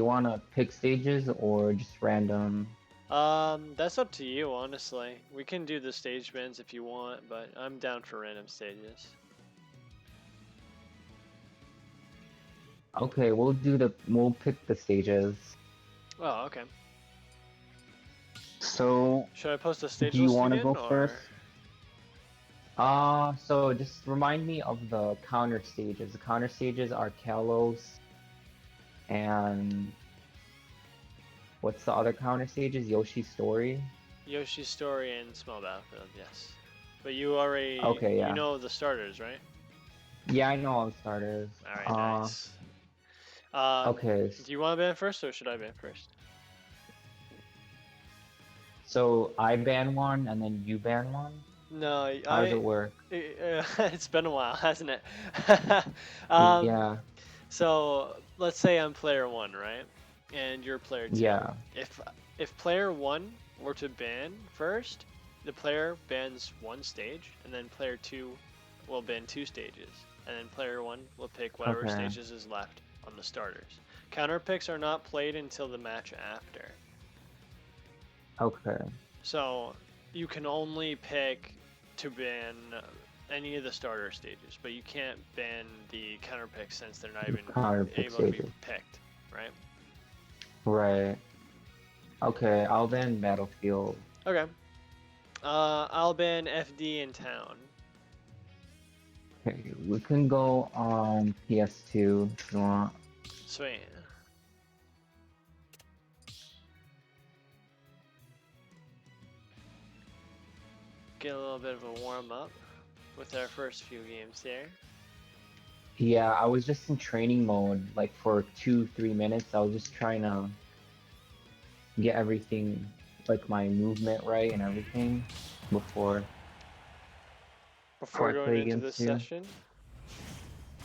you want to pick stages or just random? That's up to you, honestly. We can do the stage bans if you want, but I'm down for random stages. Okay, we'll pick the stages. Oh, okay. So, Should I post a stage do you list want to again, go or? first? So just remind me of the counter stages. The counter stages are Kalos and what's the other counter stages? Yoshi's Story? Yoshi's Story and Small Battlefield, yes. But you already, Okay, you yeah. know the starters, right? Yeah, I know all the starters. Alright, nice. Okay. Do you want to ban first, or should I ban first? So I ban one and then you ban one? No, How does it work? it's been a while, hasn't it? um, Yeah, so let's say I'm player one, right? And you're player two. yeah. If player one were to ban first, the player bans one stage, and then player two will ban two stages, and then player one will pick whatever Okay, stages is left on the starters. Counter picks are not played until the match after. okay. So you can only pick to ban any of the starter stages, but you can't ban the counter picks since they're not even Counter pick able to be stages. picked, right? Right. Okay, I'll ban Battlefield. Okay. I'll ban FD in town. Okay, we can go on PS2 if you want. Sweet. Get a little bit of a warm up with our first few games here. Yeah, I was just in training mode, like for 2, 3 minutes. I was just trying to get everything, like my movement right and everything before Before I going play into this against you. session.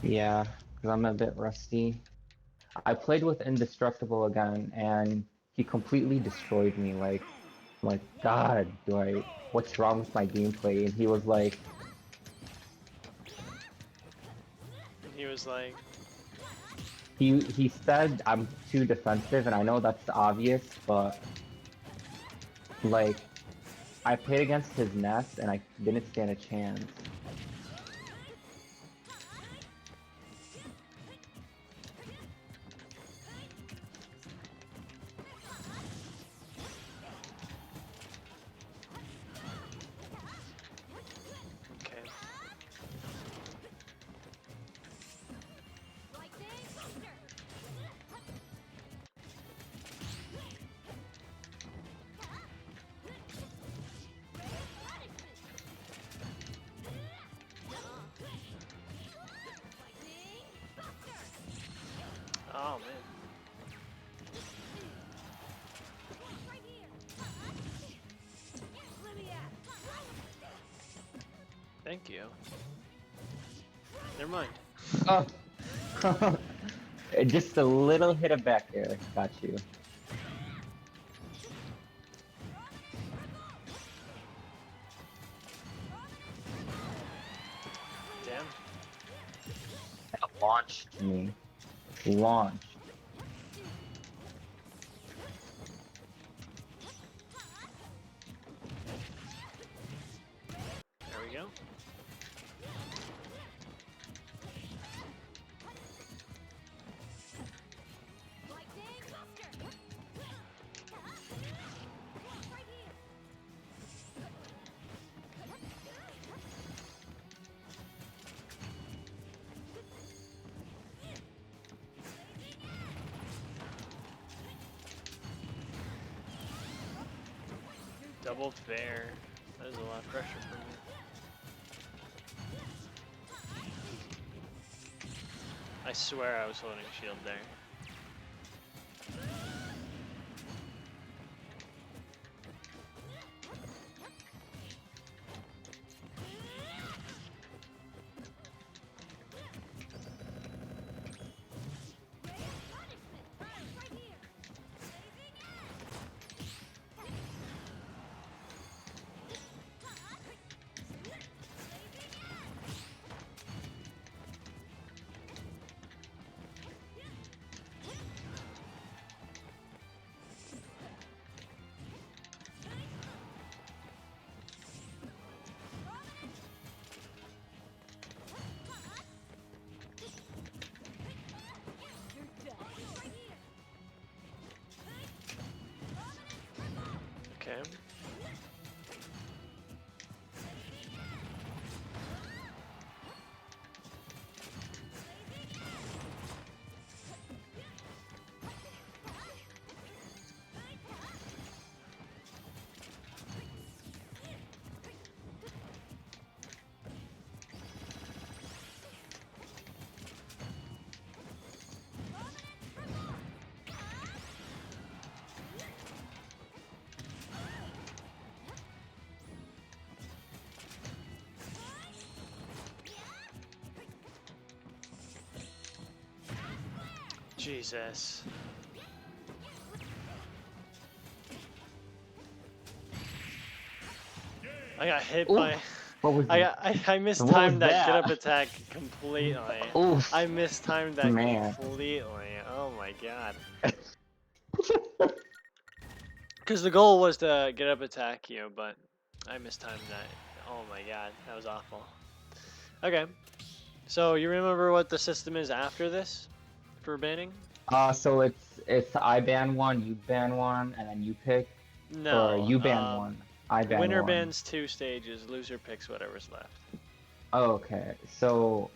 Yeah, because I'm a bit rusty. I played with Indestructible again, and he completely destroyed me. Like God, what's wrong with my gameplay? And he was like, And he was like, he said I'm too defensive, and I know that's obvious, but like I played against his nest, and I didn't stand a chance. okay. Oh man. Thank you. Never mind. Oh, just a little hit of back air, got you. Damn. That launched me. Launched. There we go. Double fair. That is a lot of pressure for me. I swear I was holding shield there. Jesus. I got hit Ooh, by. what was I what was mistimed that get that? up attack completely. Oof, I mistimed that man. completely. Oh my god. Because the goal was to get up attack you, but I mistimed that. Oh my god, that was awful. Okay, so you remember what the system is after this for banning? So it's I ban one, you ban one, and then you pick, or No. you ban one, I ban Winner one. bans 2 stages. Loser picks whatever's left. Okay, so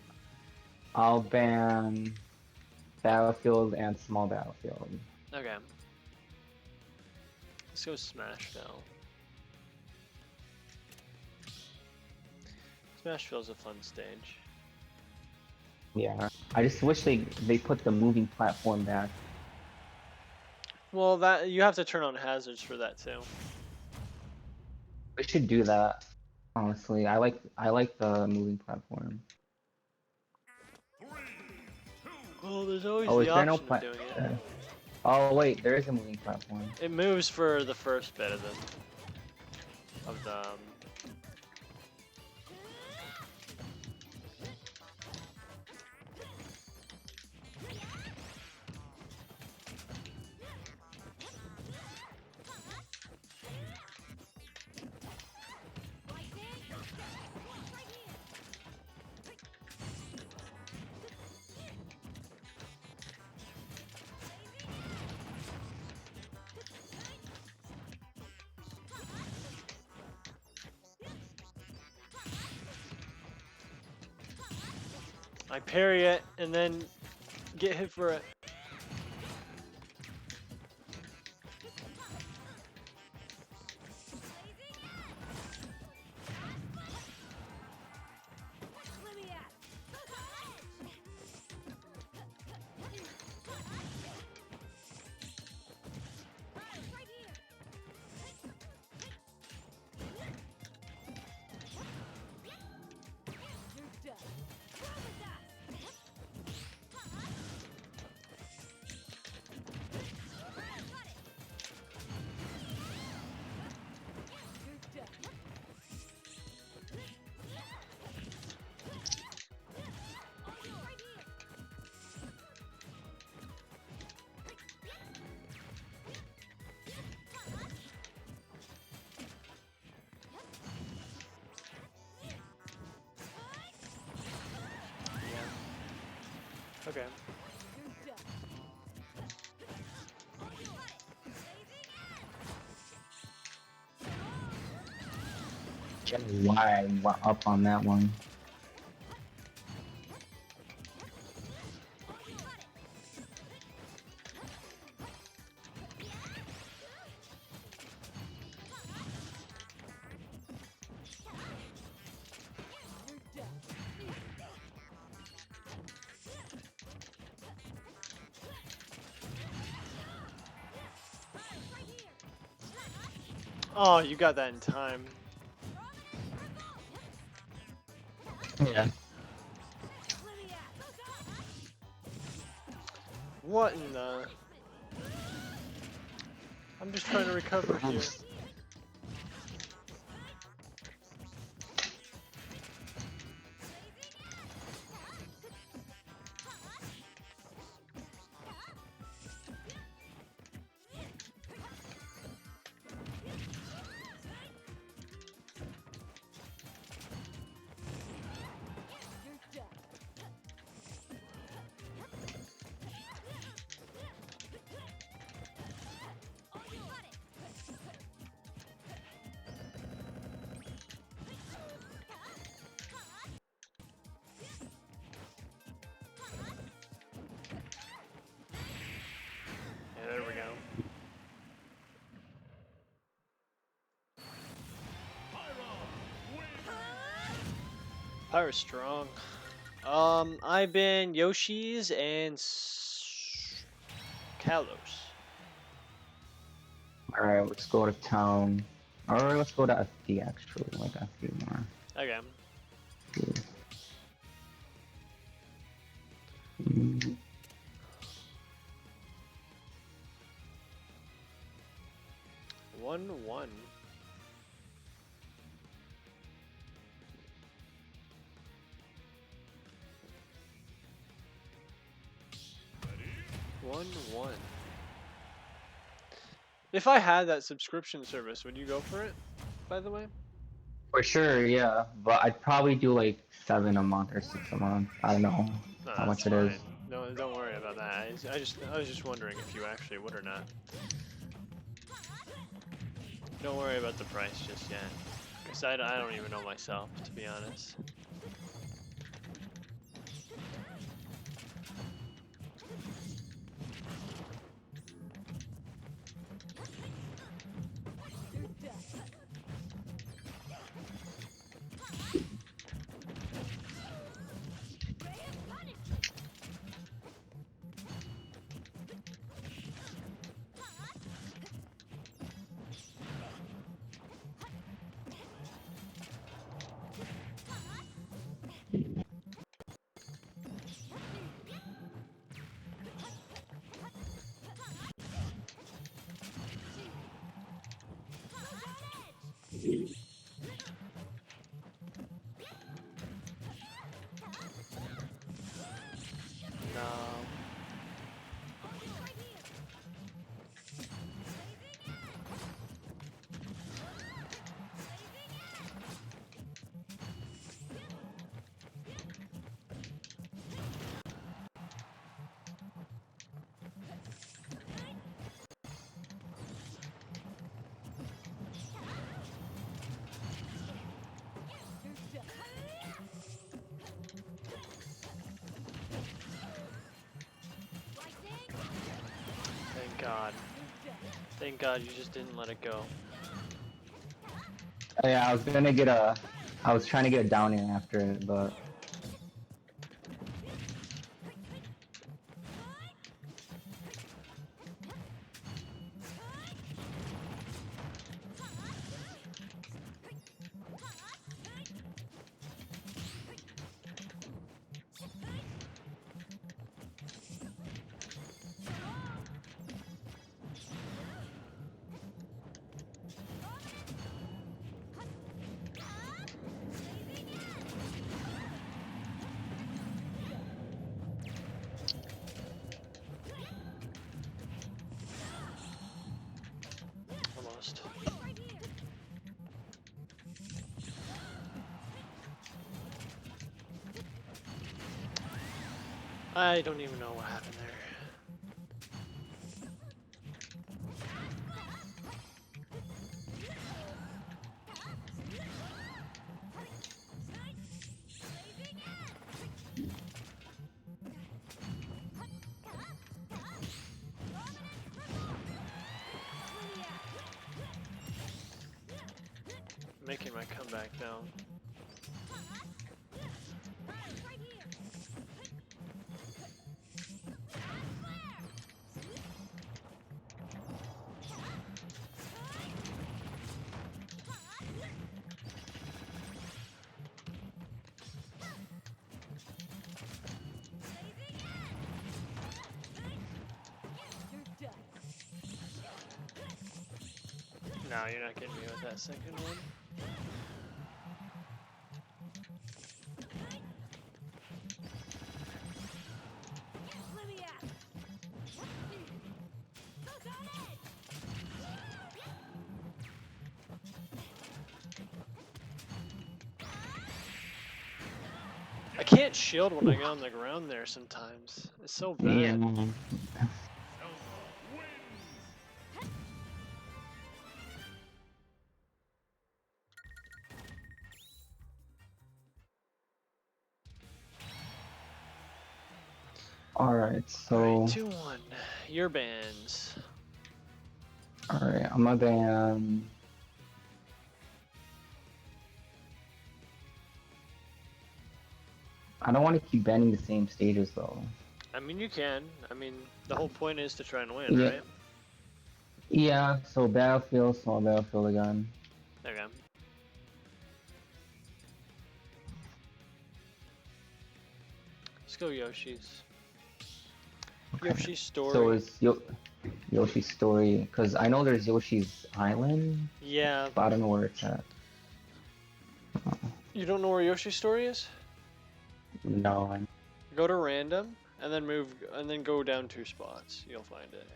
I'll ban Battlefield and Small Battlefield. Okay. Let's go Smashville. Smashville's a fun stage. Yeah, I just wish they put the moving platform back. Well, that you have to turn on hazards for that too. They should do that. Honestly, I like the moving platform. Well, there's always Oh, the is there no option of plat? doing it. Oh wait, there is a moving platform. It moves for the first bit of the I parry it and then get hit for it. Yeah. Okay. Why I went up on that one? Oh, you got that in time. Yeah. What in the? I'm just trying to recover here. Yeah, there we go. Pyro's strong. I've been Yoshi's and Kalos. All right, let's go to town, or let's go to FT actually, like FT more. Okay. 1-1. If I had that subscription service, would you go for it, by the way? For sure, yeah. But I'd probably do like 7 a month or 6 a month. I don't know No, how that's much it is. fine. No, don't worry about that. I was just wondering if you actually would or not. Don't worry about the price just yet. Because I don't even know myself, to be honest. No. Thank God. Thank God you just didn't let it go. Yeah, I was trying to get a down air after it, but Almost. I don't even know what happened there. Making my comeback now. No, you're not getting me with that second one. I can't shield when I get on the ground there sometimes. It's so yeah. bad. Alright, Alright, so 2-1. Your bands. alright, I'm gonna ban. I don't want to keep banning the same stages though. I mean, you can. I mean, the whole point is to try and win, Yeah, right? yeah. So battlefield, small battlefield again. Okay. Let's go Yoshi's. Yoshi's So Story. is Yoshi's Story, because I know there's Yoshi's Island, Yeah. but I don't know where it's at. You don't know where Yoshi's Story is? No, Go to random and then move and then go down 2 spots. You'll find it.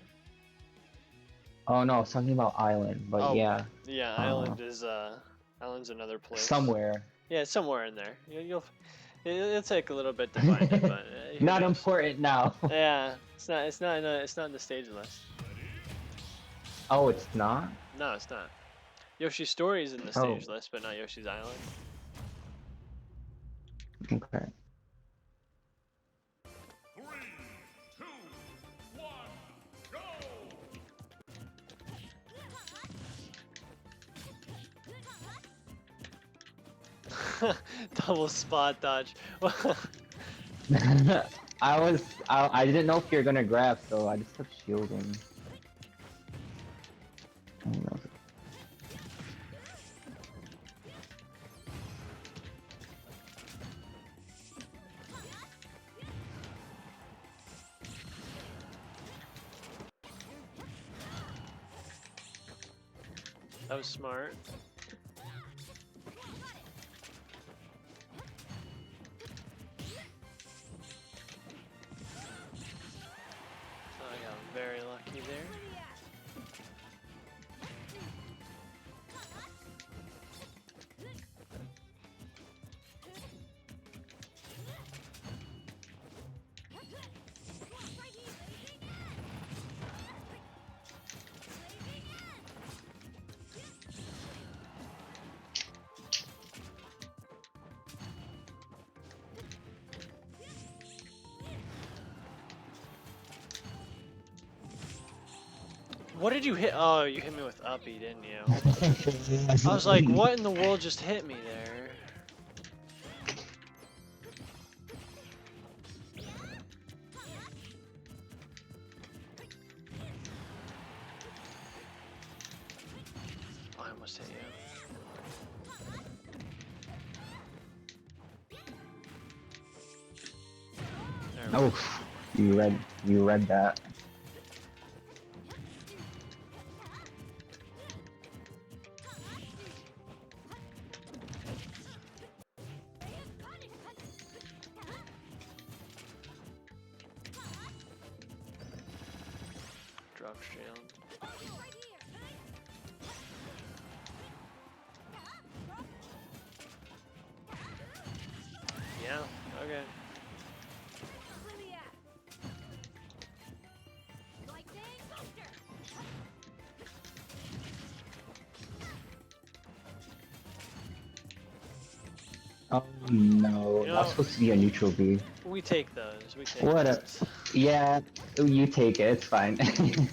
oh no, I was talking about Island, but Oh, yeah, yeah, uh, Island's another place. somewhere. Yeah, it's somewhere in there. It'll take a little bit to find it, but who Not knows? important now. Yeah, it's not in the stage list. Oh, it's not? No, it's not. Yoshi's Story is in the Oh, stage list, but not Yoshi's Island. okay. Double spot dodge. I didn't know if you're gonna grab, so I just kept shielding. Oh, no. That was smart. I got very lucky there. What did you hit? Oh, you hit me with uppy, didn't you? I was like, what in the world just hit me there? Oh, I almost hit you. There we go. Oh, you read that. Drop shield. Yeah, okay. Oh no, You know, that's supposed to be a neutral B. we take those. We take What a, those. yeah, you take it, it's fine. Okay.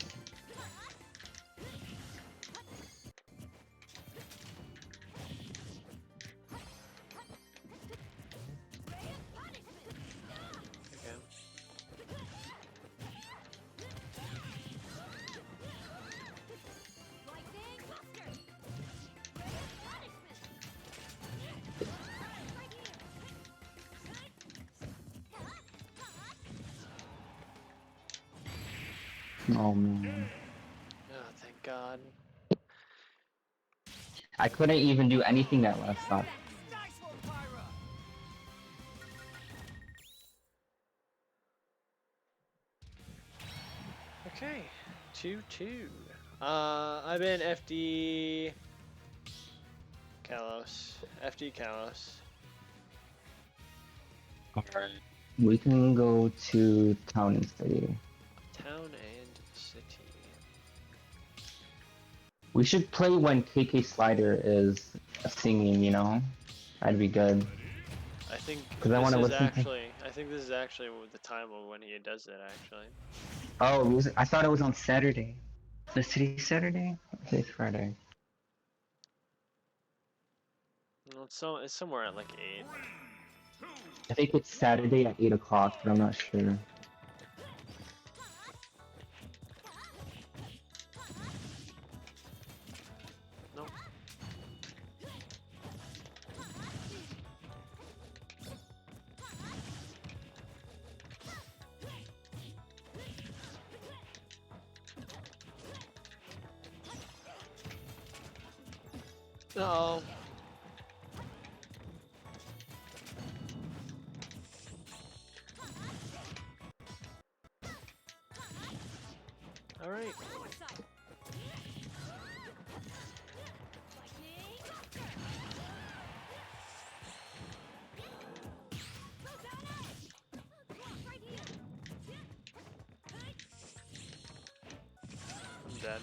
Oh man. Oh, thank God. I couldn't even do anything that last stop. Okay, 2-2. I've been FD Kalos. FD Kalos. Alright. We can go to town and city. Town and city. We should play when KK Slider is singing, you know? That'd be good. I think 'Cause I wanna listen to- I think this is actually the time of when he does it actually. Oh, I thought it was on Saturday. The city Saturday? Today's Friday. Well, it's somewhere at like 8. I think it's Saturday at 8 o'clock, but I'm not sure. Nope. Uh-oh. Alright. I'm dead.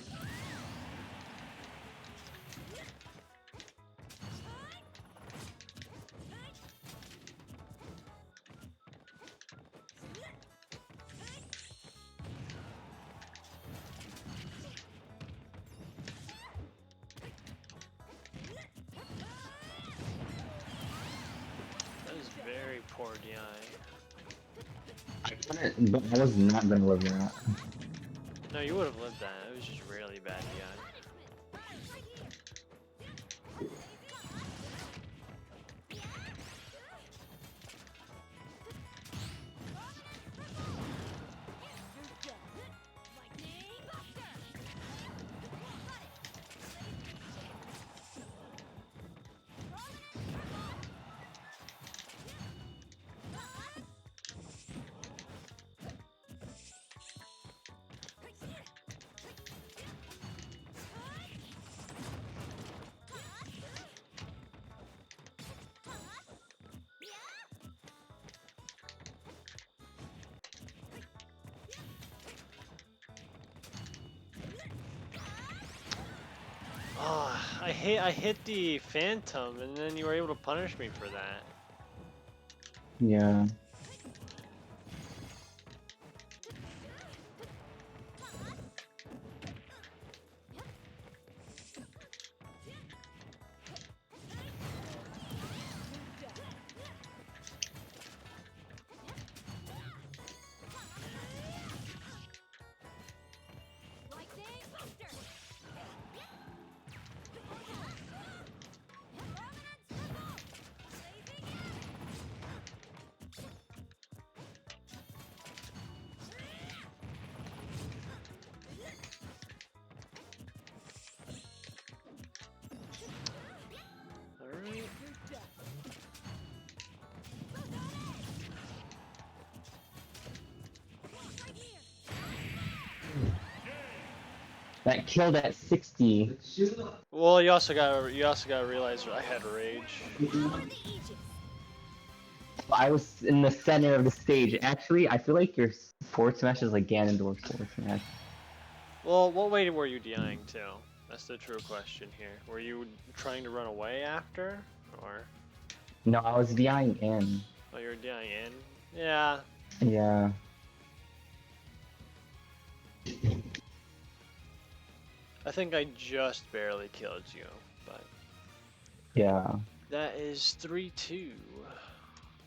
That is very poor DI. I couldn't, but I was not gonna live that. No, you would have lived that. It was just really bad DI. Oh, I hit the Phantom, and then you were able to punish me for that. Yeah. Alright. That killed at 60. Well, you also gotta realize I had rage. I was in the center of the stage. Actually, I feel like your forward smash is like Ganondorf's forward smash. Well, what way were you DIing to? That's the true question here. Were you trying to run away after, or? No, I was DIing in. Oh, you were DIing in? Yeah. Yeah. I think I just barely killed you, but Yeah. that is 3-2.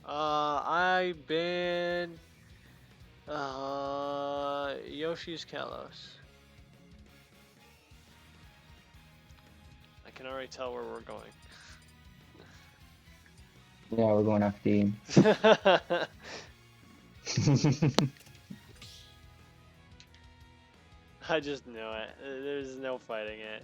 I've been Yoshi's Kalos. I can already tell where we're going. Yeah, we're going FD. I just knew it. There's no fighting it.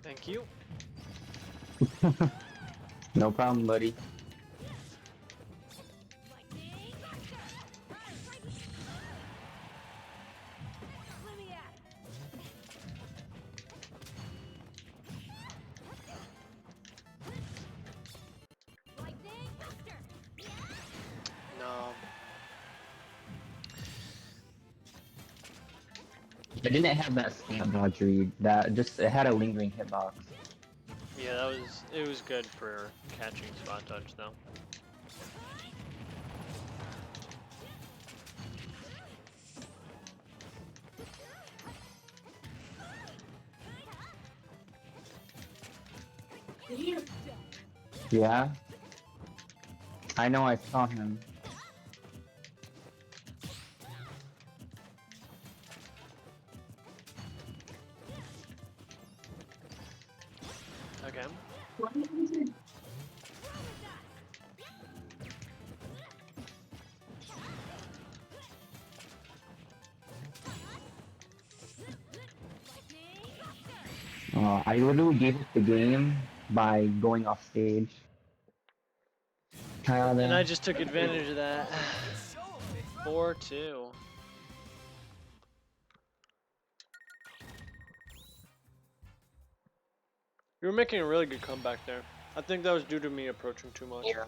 Thank you. No problem, buddy. No. I didn't have that stamp dodge read. That just it had a lingering hitbox. Yeah, it was good for catching spot dodge though. Yeah. I know I saw him. Okay. I literally gave up the game by going off stage. And I Kinda. just took advantage of that. 4-2. You were making a really good comeback there. I think that was due to me approaching too much. Yeah.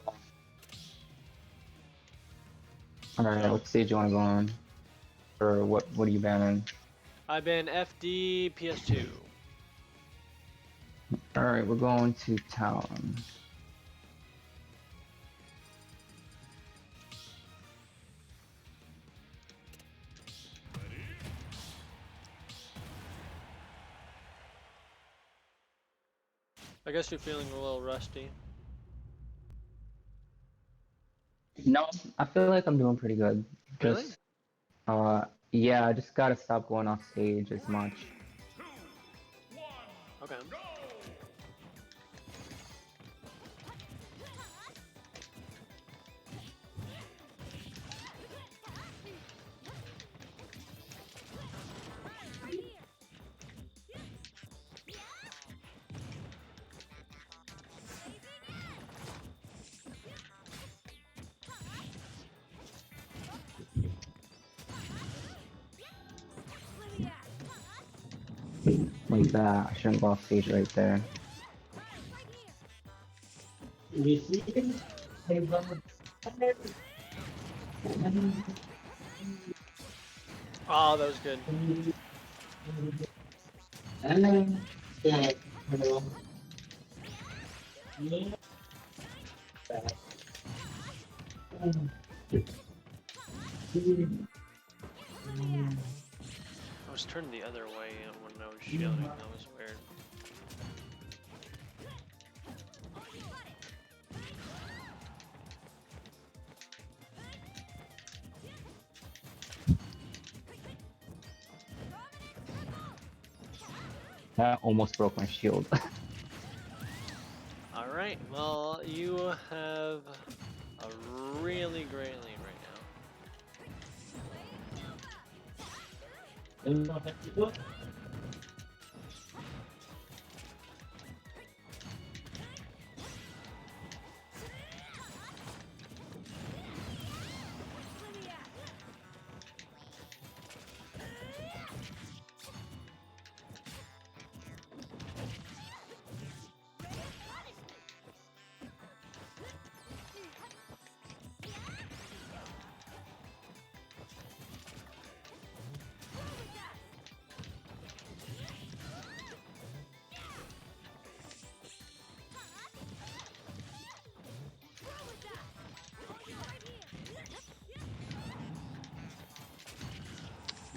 Alright, what stage do you wanna go on? Or what are you banning? I ban FD PS2. Alright, we're going to town. I guess you're feeling a little rusty. No, I feel like I'm doing pretty good. Really? Just, yeah, I just gotta stop going off stage as much. Okay. Like that. I shouldn't go off stage right there. Oh, that was good. I was turned the other way when I was shielding. That was weird. That almost broke my shield. Alright, well, you have a really great lead right now.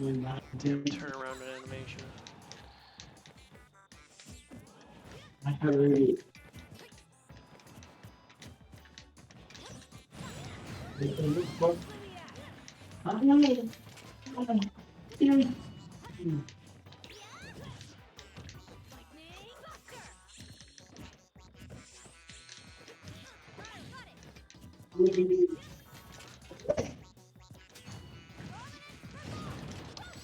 Damn turnaround animation.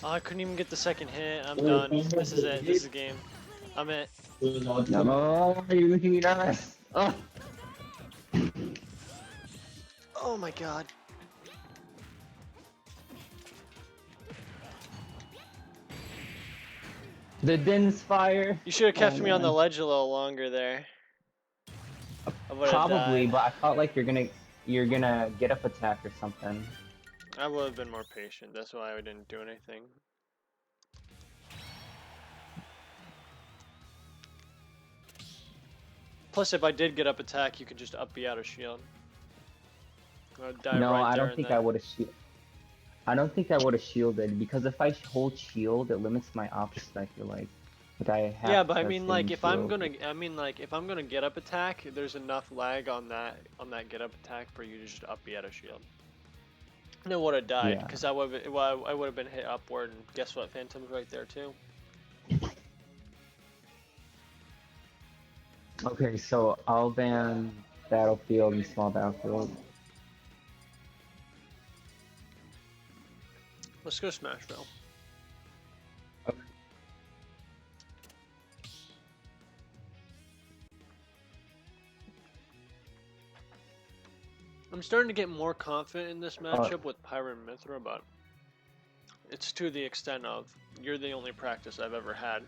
Oh, I couldn't even get the second hit. I'm done. This is it. This is the game. I'm it. No, you're making me nervous. Oh. Oh my god. The Din's fire. You should have Oh kept me on the man. ledge a little longer there. I would have Probably, died. but I felt like you're gonna get up attack or something. I would have been more patient. That's why I didn't do anything. Plus, if I did get up attack, you could just up B out of shield. I would die No, right I there don't and think then. I would have I don't think I would have shielded because if I hold shield, it limits my options. I feel like I have Yeah, but I to mean, stay like, in if I'm shield. gonna, if I'm gonna get up attack, there's enough lag on that get up attack for you to just up B out of shield. And I would have died Yeah. because I would have been hit upward, and guess what? Phantom's right there too. Okay, so I'll ban battlefield and small battlefield. Let's go Smashville. Okay. I'm starting to get more confident in this Oh, matchup with Pyra and Mithra, but it's to the extent of you're the only practice I've ever had.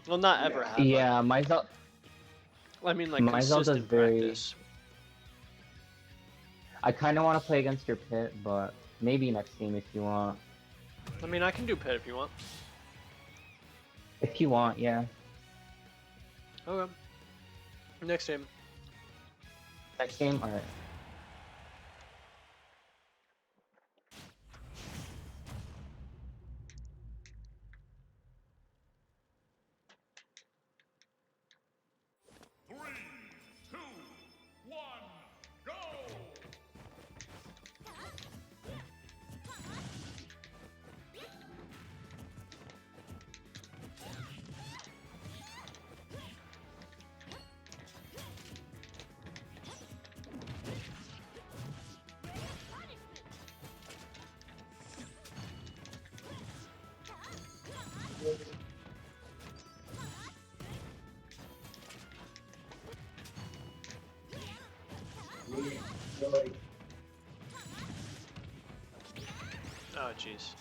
Well, not ever had, but yeah, I mean like my Zelda's consistent very. practice. I kind of want to play against your pit, but maybe next game if you want. I mean, I can do pit if you want. If you want, yeah. Okay. Next game. Next game, all right. Oh, jeez.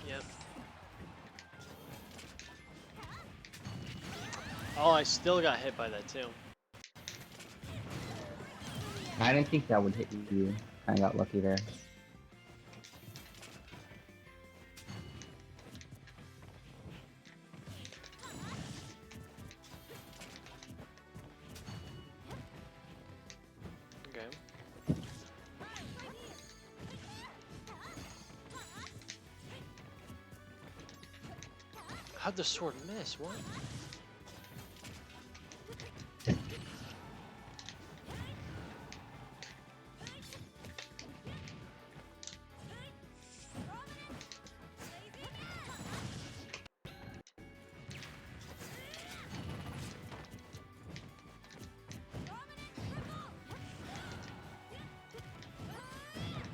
Yep. Oh, I still got hit by that too. I didn't think that would hit you. I got lucky there. Okay. How'd the sword miss? What?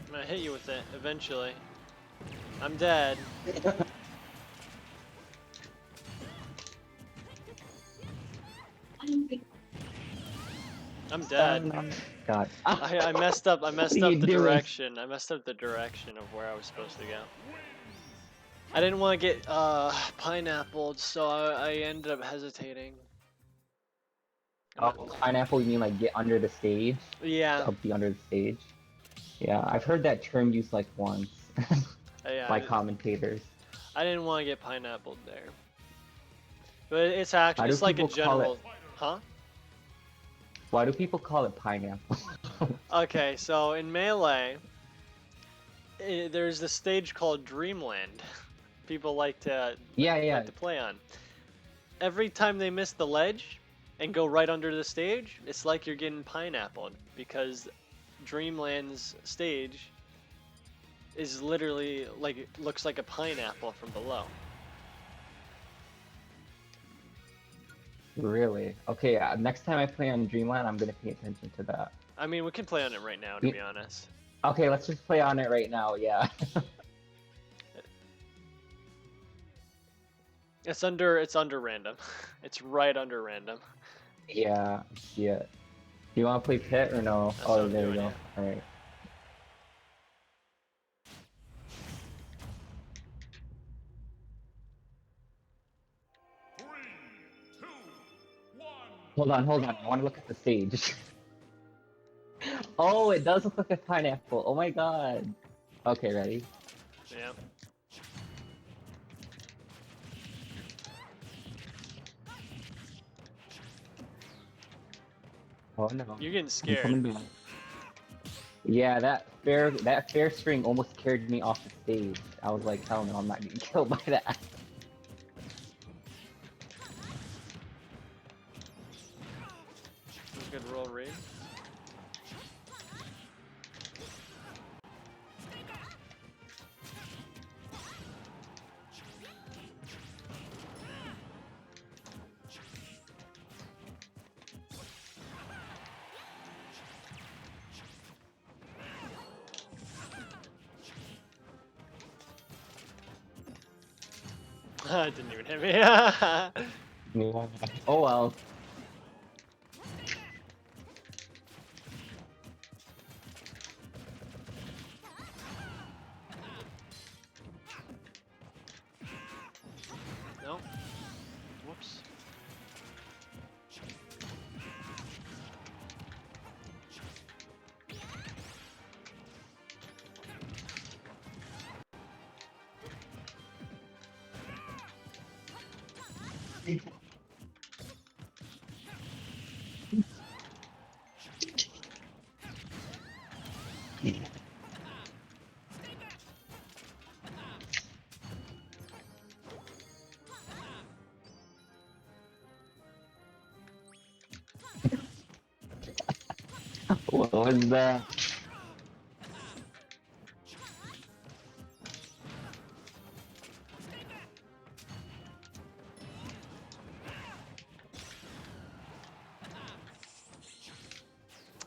I'm gonna hit you with it eventually. I'm dead. I'm dead. Stand on God. Ah, I messed up. I what are messed you up the doing? direction. I messed up the direction of where I was supposed to go. I didn't want to get pineappled, so I ended up hesitating. I'm not, Oh, pineapple, you mean like get under the stage? yeah, Be under the stage? Yeah, I've heard that term used like once yeah. by commentators. I didn't want to get pineappled there, but How do it's like a people call it? general, huh? Why do people call it pineapple? Okay, so in Melee, there's this stage called Dreamland. People Yeah, like yeah. to play on. Every time they miss the ledge and go right under the stage, it's like you're getting pineappled because Dreamland's stage is literally like it looks like a pineapple from below. Really? Okay, next time I play on Dreamland, I'm gonna pay attention to that. I mean, we can play on it right now, to Y- be honest. Okay, let's just play on it right now. Yeah. It's under random. It's right under random. Yeah, I see it. Do you want to play Pit or no? That's what Oh, I'm there we doing, go. yeah. All right. Hold on. I want to look at the stage. Oh, it does look like a pineapple. Oh my god. Okay, ready? Yeah. Oh no. You're getting I'm scared. coming back. Yeah, that fair string almost carried me off the stage. I was like, hell no, I'm not getting killed by that. Good roll read. It didn't even hit me. Yeah. Oh well. No. Whoops. What was that?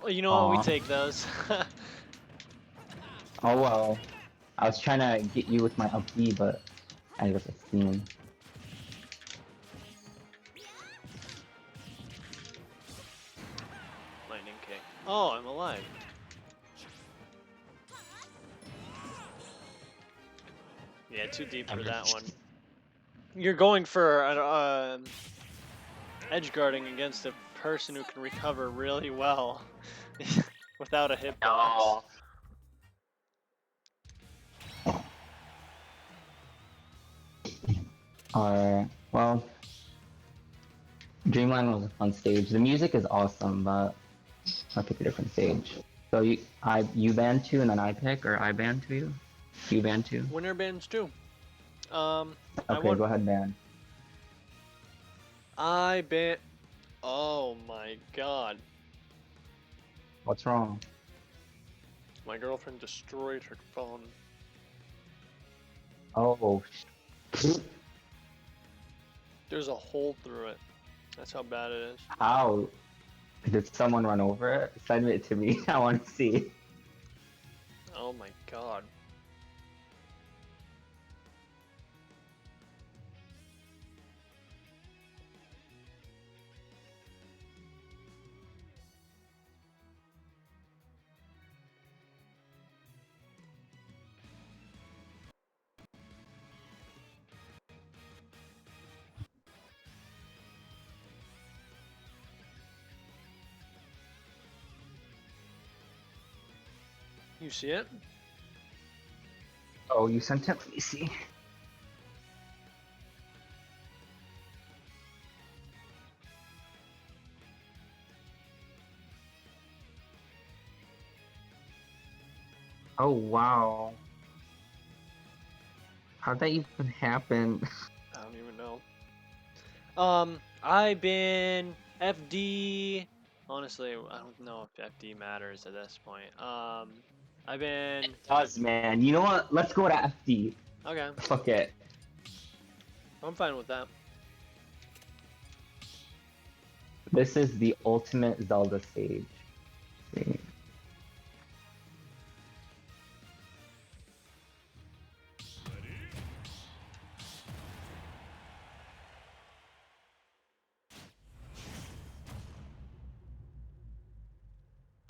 Well, you know what? We Aw. take those. Oh well. I was trying to get you with my up B, but I ended up with steam. Lightning kick. Oh, I'm alive. Yeah, too deep for that one. You're going for an edge guarding against a person who can recover really well without a hitbox. No. Alright. Well, Dreamland was a fun stage. The music is awesome, but I'll pick a different stage. So you ban two and then I pick, or I ban two? You ban two? Winner bands too. I Okay, want. go ahead, ban. I ban. Oh my god. What's wrong? My girlfriend destroyed her phone. Oh, There's a hole through it. That's how bad it is. how? Did someone run over it? Send it to me. I want to see. Oh my god. You see it? Oh, you sent it? Let me see. Oh, wow. How'd that even happen? I don't even know. I've been FD. Honestly, I don't know if FD matters at this point. I've been. It does, man. You know what? Let's go to FD. Okay, Fuck it. I'm fine with that. This is the ultimate Zelda stage. See?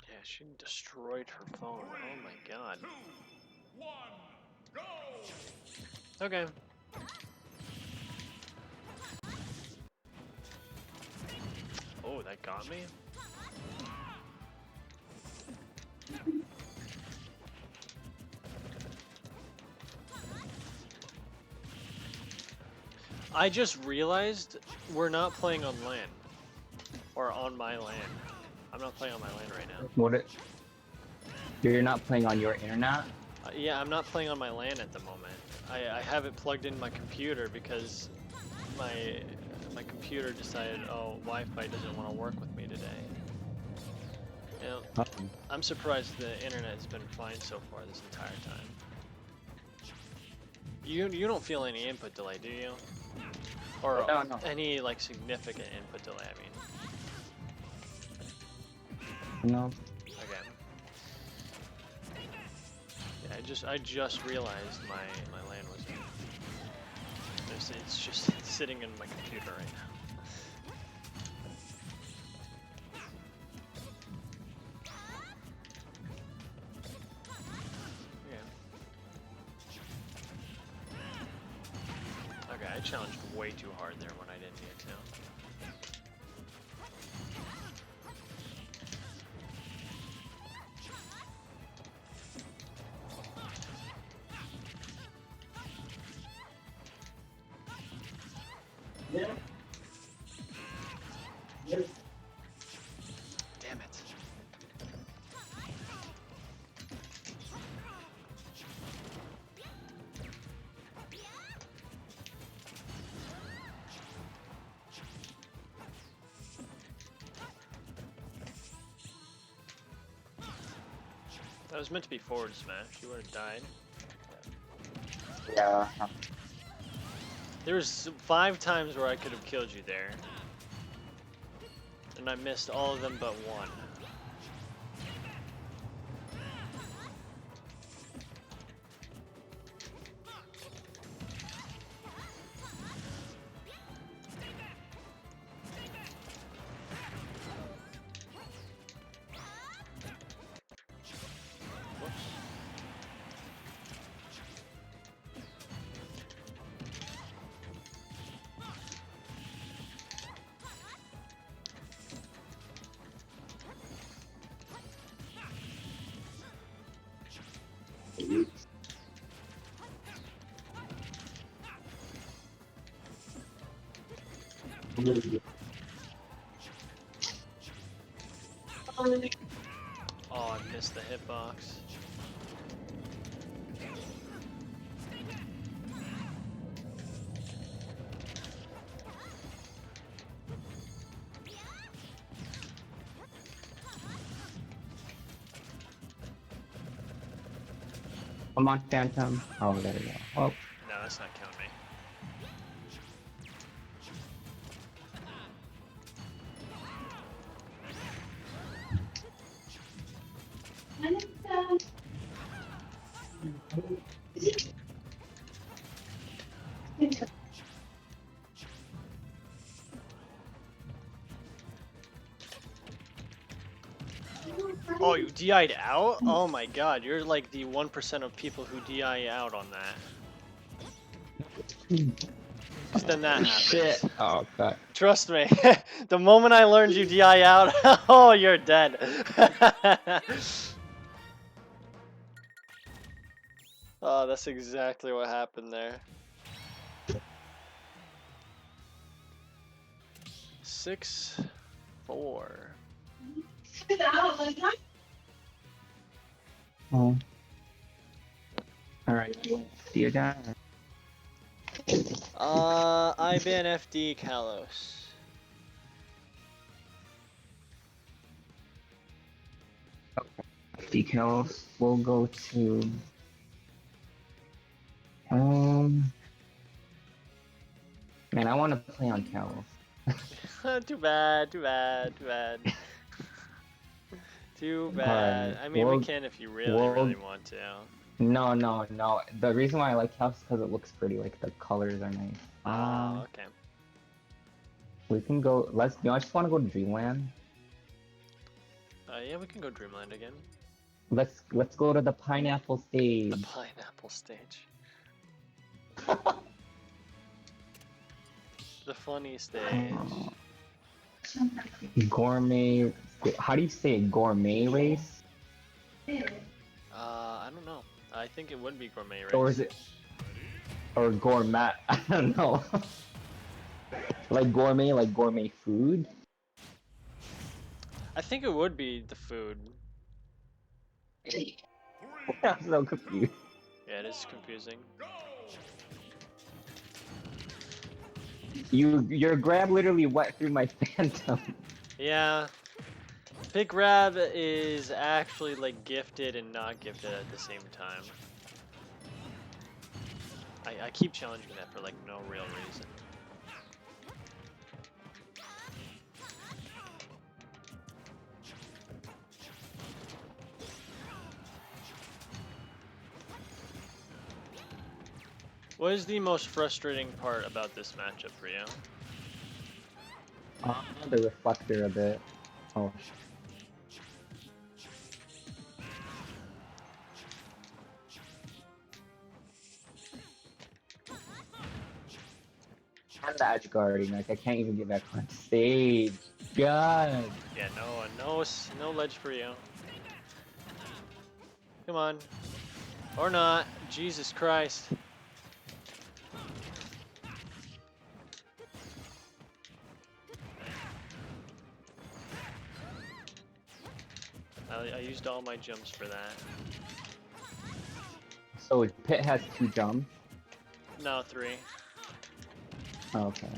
Yeah, she destroyed her phone. Oh my god. Okay. Oh, that got me? I just realized we're not playing on LAN. Or on my LAN. I'm not playing on my LAN right now. What? You're not playing on your internet? Yeah, I'm not playing on my LAN at the moment. I have it plugged in my computer because my computer decided, oh, Wi-Fi doesn't want to work with me today. You know, I'm surprised the internet has been fine so far this entire time. You don't feel any input delay, do you? Or No. any like significant input delay, I mean. No. Okay. Yeah, I just realized my LAN was it's just sitting in my computer right now. Okay, I challenged way too hard there when I didn't need to. Damn it. That was meant to be forward smash. You would have died. Yeah. There was 5 times where I could have killed you there. And I missed all of them but one. Oh, I missed the hitbox. Come on, Phantom. Oh, there we go. Oh. No, that's not counting me. Oh, you DI'd out? Oh my god, you're like the 1% of people who DI out on that. Because then that happens. Shit. Oh, God. Trust me, the moment I learned you DI out, oh, you're dead. Oh, that's exactly what happened there. 6-4. Oh. Alright, see you guys. I ban FD Kalos. Decals. We'll go to um. Man, I want to play on Cal. Too bad, too bad, too bad. Too bad. Alright, I mean, we can if you really, we'll really want to. no. The reason why I like Cal is because it looks pretty. Like the colors are nice. Oh, okay. We can go. I just want to go to Dreamland. Yeah, we can go Dreamland again. Let's go to the pineapple stage. The pineapple stage. The funny stage. Gourmet. How do you say it? Gourmet race? I don't know. I think it would be gourmet race. Or is it? Or gourmet? I don't know. Like gourmet food? I think it would be the food. I'm so confused. Yeah, it is confusing. Your grab literally went through my phantom. Yeah. Big Grab is actually like gifted and not gifted at the same time. I keep challenging that for like no real reason. What is the most frustrating part about this matchup for you? The reflector a bit. Oh. And the edge guarding, like I can't even get back on stage. God. Yeah, no ledge for you. Come on. Or not. Jesus Christ. I used all my jumps for that. So Pit has 2 jumps. No, 3. Okay.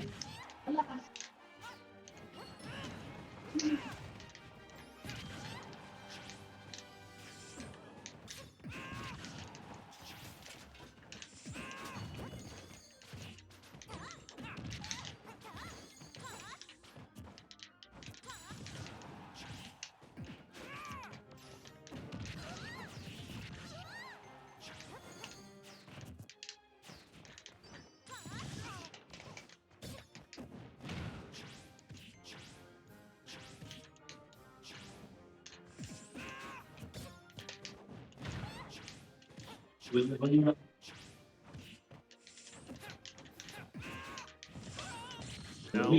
No.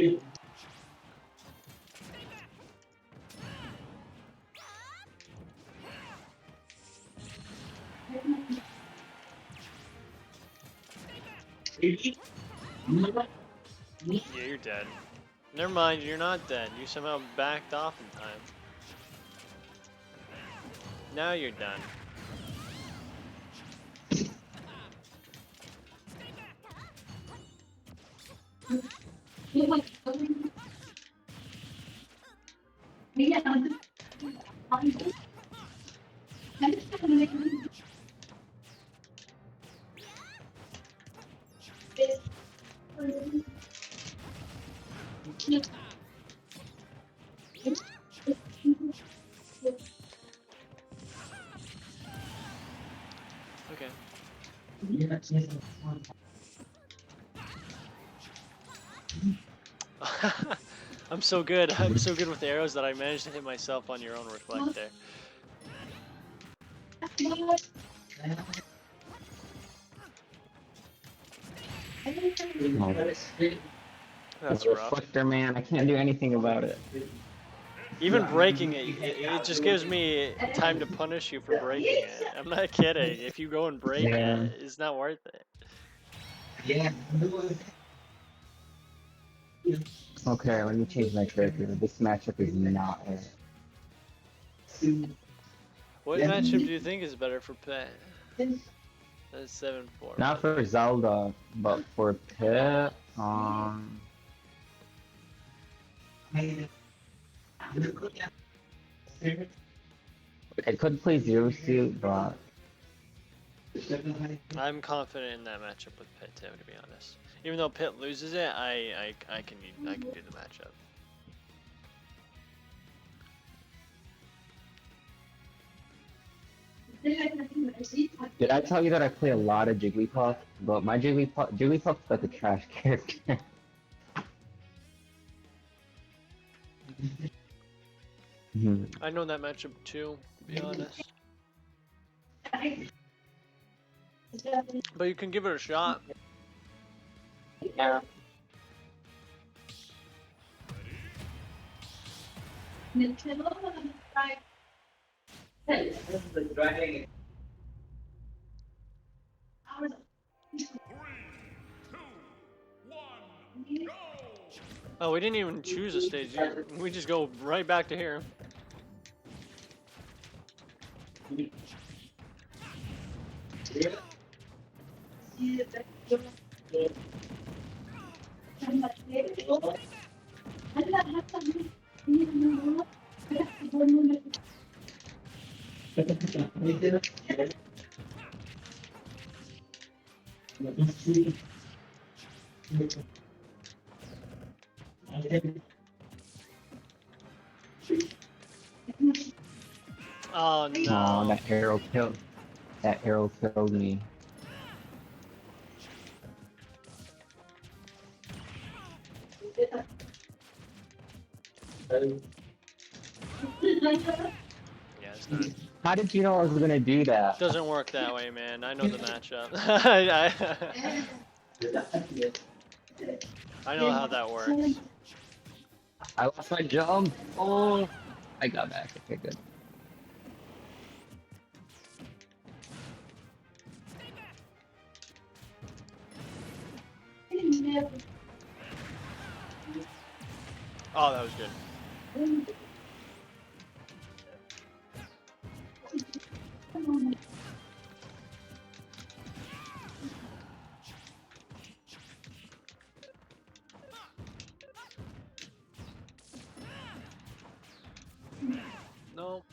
Yeah, you're dead. Never mind, you're not dead. You somehow backed off in time. Now you're done. Okay. I'm so good. I'm so good with arrows that I managed to hit myself on your own reflector. Oh, That's the rough. reflector, man, I can't do anything about it. Even breaking it just gives me time to punish you for breaking it. I'm not kidding. If you go and break Yeah. it, it's not worth it. Okay, let me change my character. This matchup is not it. What matchup do you think is better for Pet? That's 7-4. Not for Zelda, but for Pit. I could play Zero Suit, but I'm confident in that matchup with Pit too, to be honest. Even though Pit loses it, I can do the matchup. did I tell you that I play a lot of Jigglypuff? But my Jigglypuff's like a trash character. Mhm. I know that matchup too, to be honest. But you can give it a shot. Yeah. Oh, we didn't even choose a stage either. We just go right back to here. Oh Oh, no. that arrow killed me. Yeah, it's done. How did you know I was gonna do that? Doesn't work that way, man. I know the matchup. I know how that works. I lost my jump. Oh, I got back. Okay, good. Oh, that was good. No.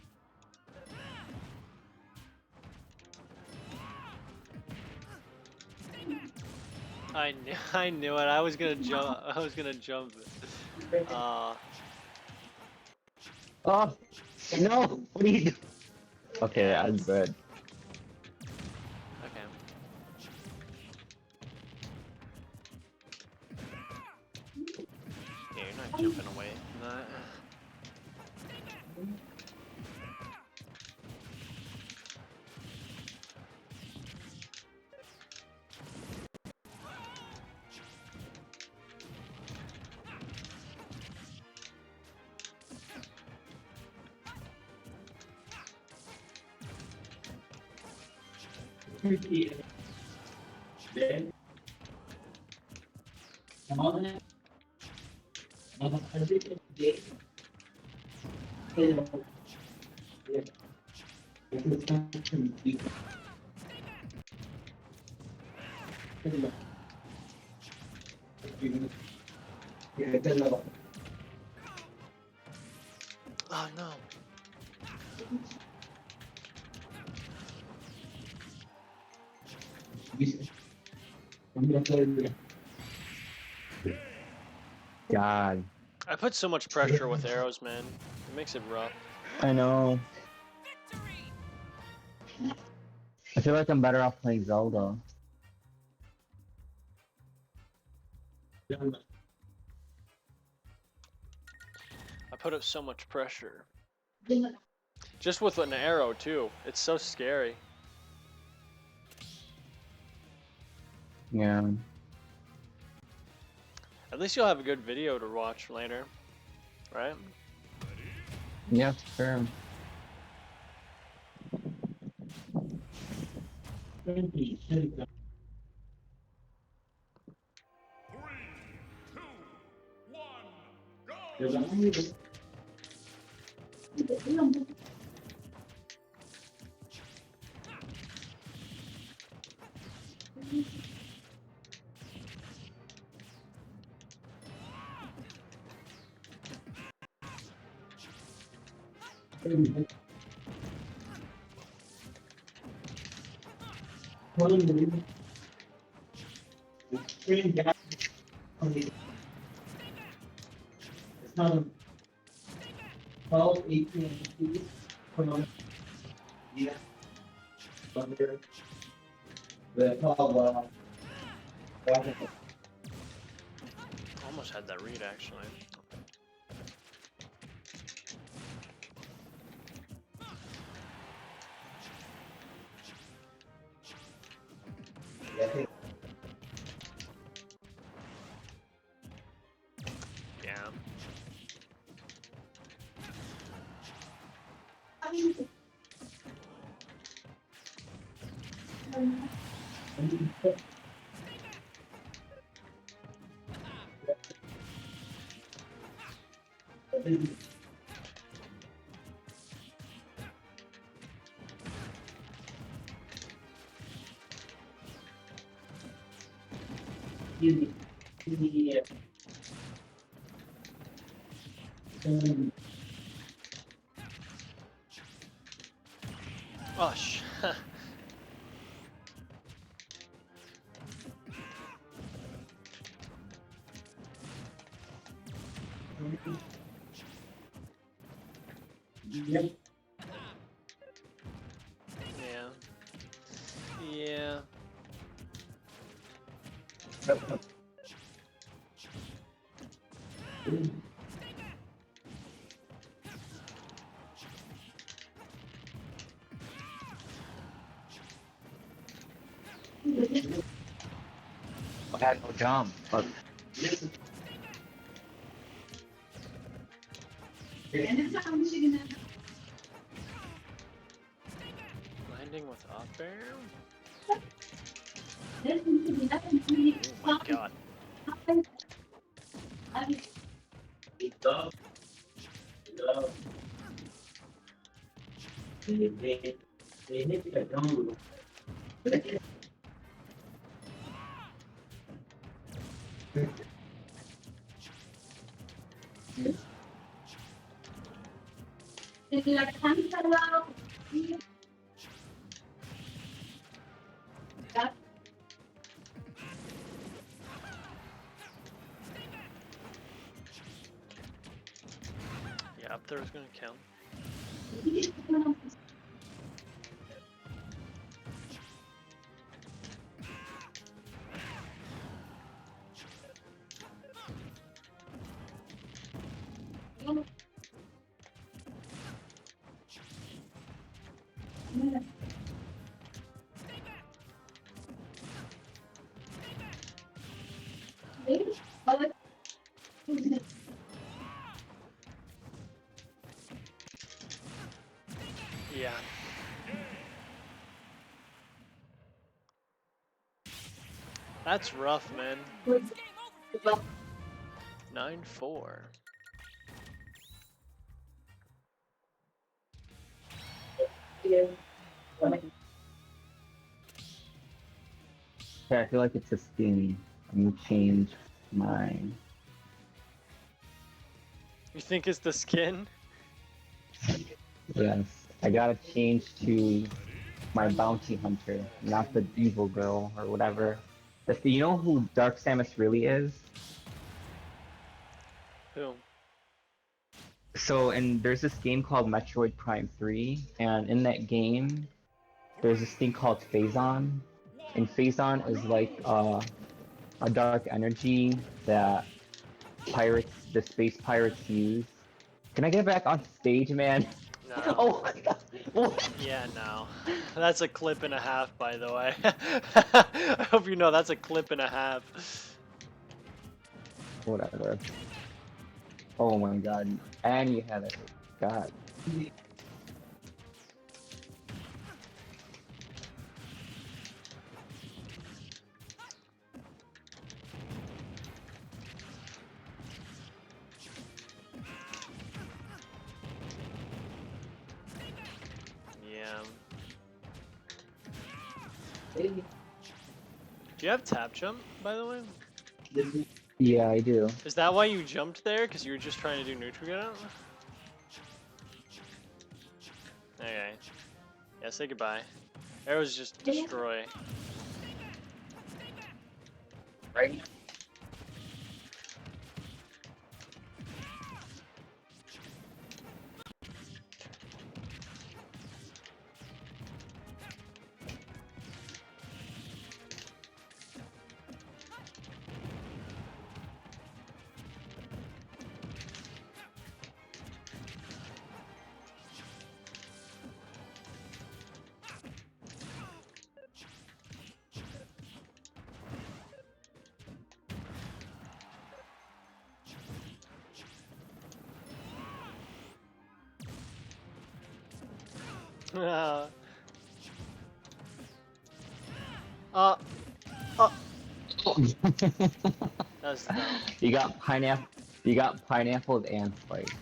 I knew it. I was gonna jump. I was gonna jump. Uh, Oh no! What are you doing? Okay, yeah, I'm good. okay. Yeah, you're not jumping away from that. Oh no. God, I put so much pressure with arrows, man. It makes it rough. I know. I feel like I'm better off playing Zelda. I put up so much pressure. Just with an arrow too. It's so scary. Yeah. At least you'll have a good video to watch later, right? Yeah, sure. Almost had that read actually. Yeah. Oh sh. Yeah. Yeah. I had no jump. But Landing with up air? Oh my god. Yeah, up there is gonna count. Yeah. That's rough, man. 9-4. yeah, I feel like it's a skin. Let me change my. You think it's the skin? Yes, I gotta change to my bounty hunter, not the evil girl or whatever. You know who Dark Samus really is? Who? So, and there's this game called Metroid Prime 3, and in that game, there's this thing called Phazon, and Phazon is like a dark energy that the space pirates use. Can I get back on stage, man? No. Oh my god! What? Yeah, no. That's a clip and a half, by the way. I hope you know that's a clip and a half. Whatever. Oh my god. And you had it. God. Yeah. Do you have tap jump, by the way? Yeah, I do. Is that why you jumped there? Because you were just trying to do neutral get out? Okay. Yeah, say goodbye. Arrows just destroy. Right? uh, uh, that's dumb. You got pineapple. You got pineappled and spiked.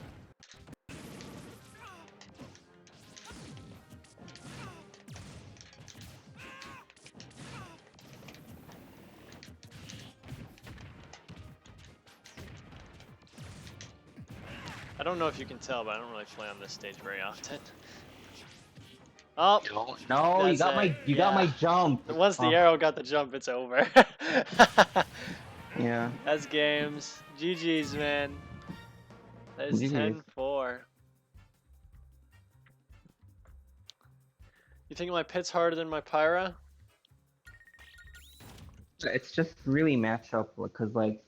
I don't know if you can tell, but I don't really play on this stage very often. Oh, No, you that's got it. you got my jump. Once the Oh, arrow got the jump, it's over. yeah. That's games. GG's, man. That is GG's. 10-4. You think my pit's harder than my Pyra? It's just really matchup because like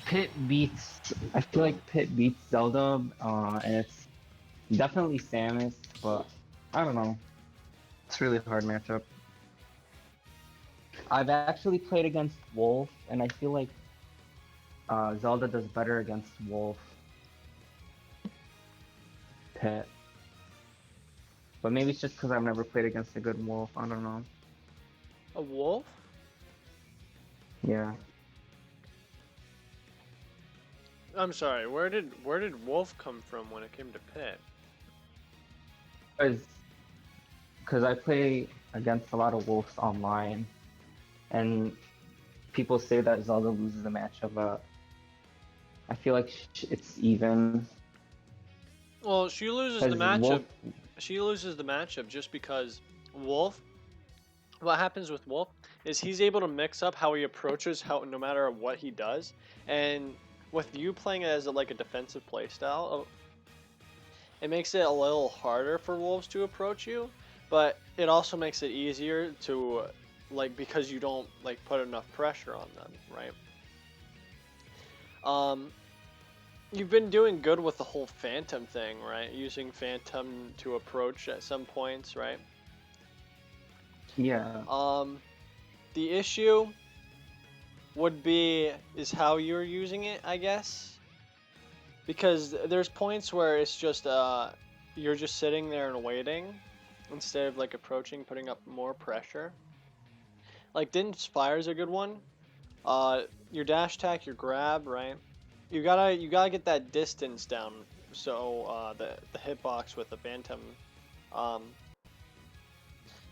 Pit beats. I feel like Pit beats Zelda, and it's definitely Samus, but I don't know. It's really hard matchup. I've actually played against Wolf, and I feel like Zelda does better against Wolf. Pit. But maybe it's just because I've never played against a good Wolf. I don't know. A wolf? Yeah. I'm sorry. Where did wolf come from when it came to pit? Because I play against a lot of Wolves online, and people say that Zelda loses the matchup, but I feel like it's even. Well, she loses the Because matchup. Wolf, She loses the matchup just because Wolf. What happens with Wolf is he's able to mix up how he approaches, how no matter what he does, and with you playing it as like a defensive playstyle, it makes it a little harder for wolves to approach you, but it also makes it easier to like because you don't like put enough pressure on them, right? You've been doing good with the whole phantom thing, right? Using phantom to approach at some points, right? yeah. The issue would be is how you're using it, I guess. Because there's points where it's just you're just sitting there and waiting instead of like approaching, putting up more pressure. Like didn't Spire's a good one? Your dash attack, your grab, right? You gotta get that distance down so the hitbox with the phantom um,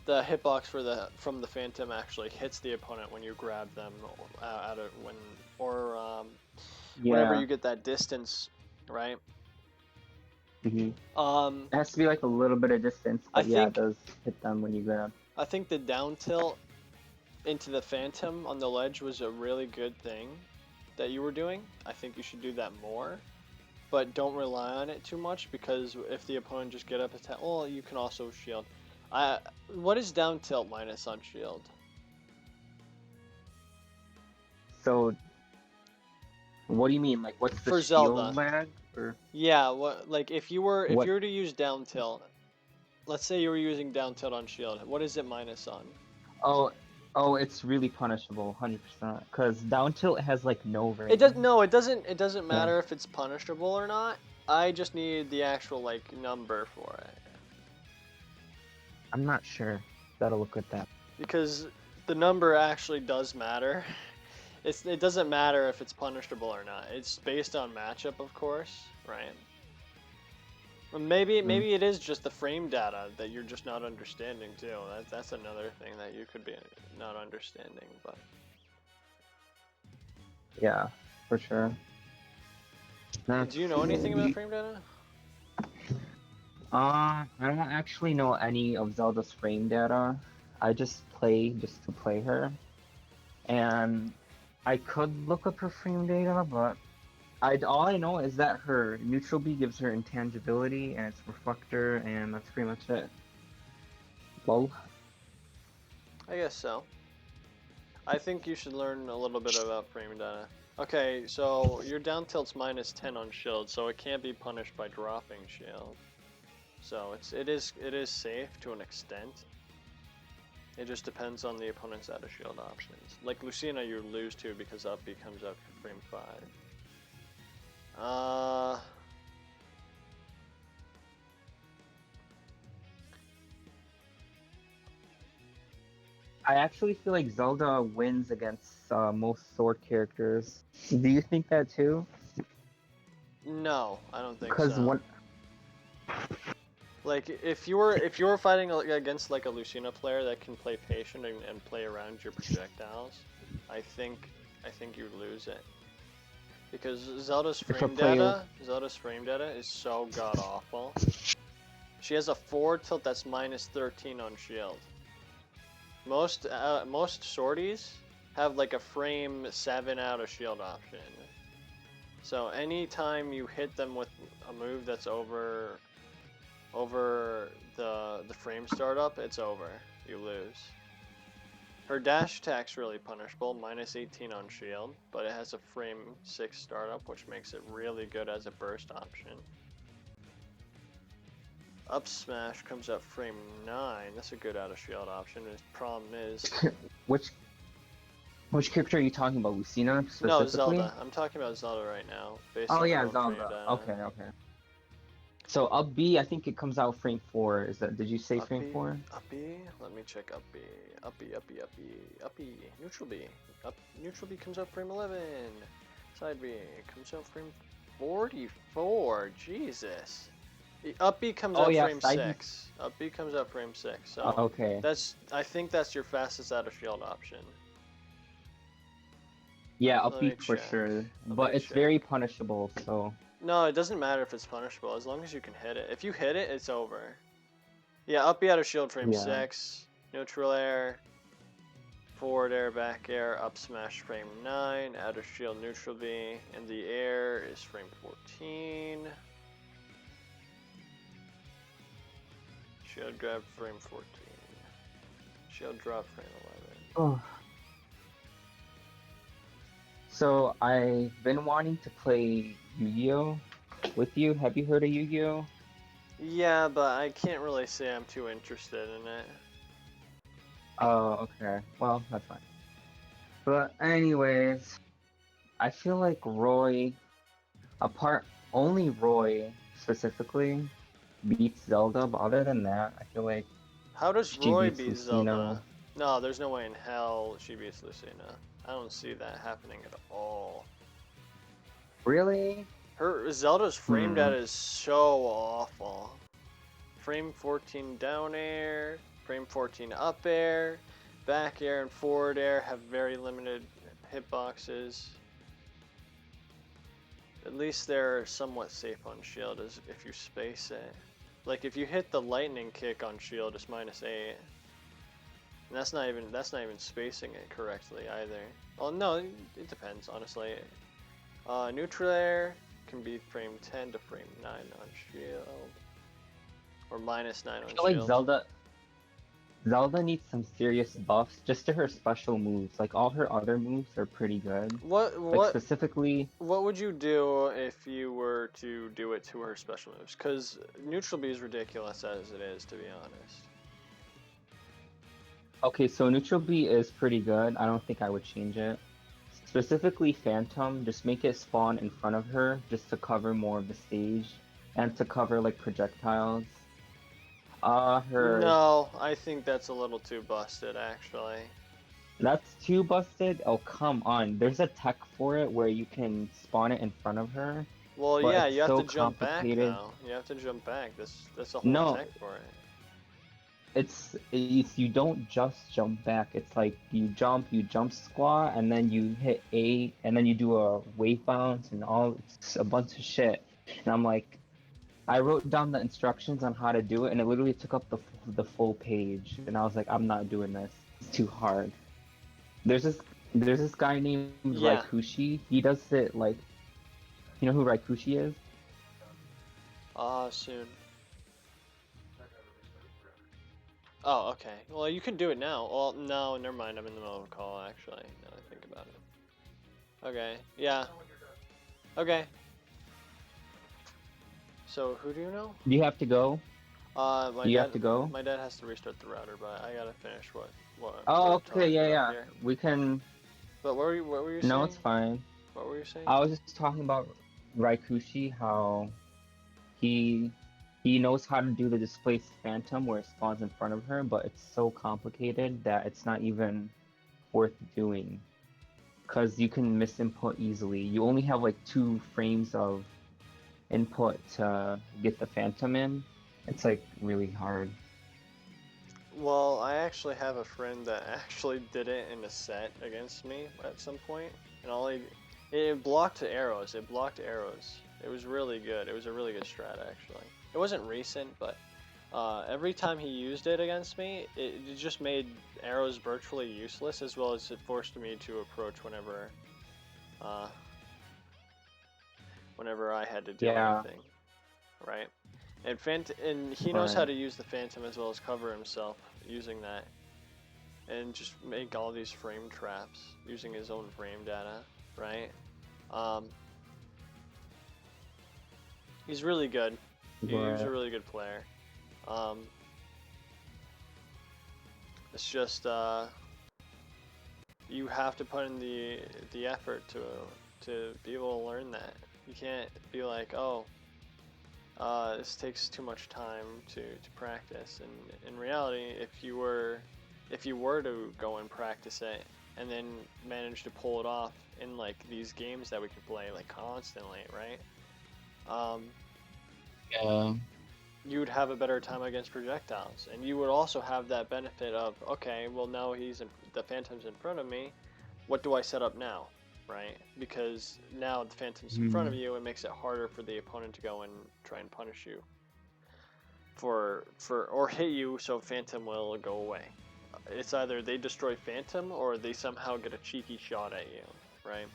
the hitbox from the phantom actually hits the opponent when you grab them out of when or whenever Yeah. you get that distance, right? hmm Um, It has to be like a little bit of distance, I but yeah, it think does hit them when you grab. I think the down tilt into the phantom on the ledge was a really good thing that you were doing. I think you should do that more, but don't rely on it too much because if the opponent just get up attack, well, you can also shield. What is down tilt minus on shield? So, what do you mean? Like, what's the For Zelda. shield lag? Or Yeah, what like if you were what? to use down tilt, let's say you were using down tilt on shield, what is it minus on? Oh, oh, it's really punishable, 100%. Because down tilt has like no range. It does no, it doesn't Yeah. matter if it's punishable or not. I just need the actual like number for it. I'm not sure. Gotta look at that. Because the number actually does matter. It doesn't matter if it's punishable or not. It's based on matchup, of course, right? Maybe Mm, it is just the frame data that you're just not understanding too. That's another thing that you could be not understanding. But yeah, for sure. do you Let's know anything about see. frame data? I don't actually know any of Zelda's frame data. I just play just to play her. And I could look up her frame data, but all I know is that her neutral B gives her intangibility and it's reflector, and that's pretty much it. Lol. I guess so. I think you should learn a little bit about frame data. Okay, so your down tilt's -10 on shield, so it can't be punished by dropping shield. So it is safe to an extent. It just depends on the opponent's out of shield options. Like Lucina, you lose to because up B comes up frame 5. I actually feel like Zelda wins against most sword characters. Do you think that too? No, I don't think Because so. one, Like if you were fighting against like a Lucina player that can play patient and play around your projectiles, I think you lose it. Because if a player, Zelda's frame data is so god awful. She has a forward tilt that's -13 on shield. Most sorties have like a frame 7 out of shield option. So anytime you hit them with a move that's over the frame startup, it's over. You lose. Her dash attack's really punishable, -18 on shield, but it has a frame 6 startup, which makes it really good as a burst option. Up smash comes up frame 9. That's a good out of shield option. The problem is which character are you talking about? Lucina no, specifically? Zelda. I'm talking about Zelda right now, based Oh on her yeah, own frame Zelda. data. Okay, okay. So up B, I think it comes out frame 4. Is that? Did you say frame Uppy, 4? uppy. Let me check uppy, uppy. Neutral B. Neutral B comes up frame 11. Side B comes out frame 44. Jesus. The up B comes Oh up yeah, frame side B. 6. Up B comes up frame 6. So Okay. I think that's your fastest out of shield option. Yeah, Let me upbeat for check. sure, Let but me it's check. very punishable. So No, it doesn't matter if it's punishable as long as you can hit it. If you hit it, it's over. Yeah, up B out of shield frame yeah, 6. Neutral air. Forward air, back air, up smash frame 9, out of shield neutral B, in the air is frame 14. Shield grab frame 14. Shield drop frame 11. oh. So I've been wanting to play Yu-Gi-Oh with you. Have you heard of Yu-Gi-Oh? Yeah, but I can't really say I'm too interested in it. Oh, okay. Well, that's fine. But anyways, I feel like Roy, apart only Roy specifically, beats Zelda. But other than that, I feel like How does she Roy beats beat Lucino. Zelda? No, there's no way in hell she beats Lucina. I don't see that happening at all. Really? Her Zelda's frame Hmm. data is so awful. Frame 14 down air, frame 14 up air, back air and forward air have very limited hitboxes. At least they're somewhat safe on shield as if you space it. Like if you hit the lightning kick on shield, it's -8. And that's not even spacing it correctly either. Oh no, it depends honestly. Neutral air can be frame 10 to frame 9 on shield, or -9 I on feel like shield. Zelda needs some serious buffs just to her special moves. Like all her other moves are pretty good. What Like what specifically, What would you do if you were to do it to her special moves? Because neutral B is ridiculous as it is, to be honest. okay, so neutral B is pretty good. I don't think I would change it. specifically Phantom, just make it spawn in front of her just to cover more of the stage and to cover like projectiles. Her No, I think that's a little too busted, actually. That's too busted. Oh, come on. There's a tech for it where you can spawn it in front of her, Well, but yeah, it's you have so to jump back complicated. now. You have to jump back. That's a whole No, tech for it. it's you don't just jump back. It's like you jump squat, and then you hit A, and then you do a wave bounce and all. It's a bunch of shit. And I'm like, I wrote down the instructions on how to do it, and it literally took up the full page. And I was like, I'm not doing this. It's too hard. There's this there's this guy named Yeah. Raikushi. He does it like, you know who Raikushi is? Soon. Oh, okay. Well, you can do it now. Well, no, never mind. I'm in the middle of a call, actually, now that I think about it. Okay, yeah. Okay. So, who do you know? Do you have to go? My Do you dad. have to go? My dad has to restart the router, but I gotta finish what Oh, we're okay, talking yeah, about yeah. here. We can. But what were you No, saying? it's fine. What were you saying? I was just talking about Raikushi, how he he knows how to do the displaced phantom where it spawns in front of her, but it's so complicated that it's not even worth doing. Because you can misinput easily. You only have like 2 frames of input to get the phantom in. It's like really hard. Well, I actually have a friend that actually did it in a set against me at some point, and it blocked arrows. It blocked arrows. It was really good. It was a really good strat actually. It wasn't recent, but every time he used it against me, it just made arrows virtually useless, as well as it forced me to approach uh, whenever I had to do Yeah, anything, right? And he knows how right. to use the Phantom as well as cover himself using that, and just make all these frame traps using his own frame data, right? Um, he's really good. He's a Right. really good player. Um, it's just you have to put in the effort to be able to learn that. You can't be like, oh, this takes too much time to practice. And in reality, if you were to go and practice it and then manage to pull it off in like these games that we could play like constantly, right? Um, Yeah. you would have a better time against projectiles, and you would also have that benefit of, okay, well now the Phantom's in front of me. What do I set up now, right? Because now the Phantom's in front of Hmm. you, it makes it harder for the opponent to go and try and punish you or hit you, so Phantom will go away. It's either they destroy Phantom or they somehow get a cheeky shot at you, right?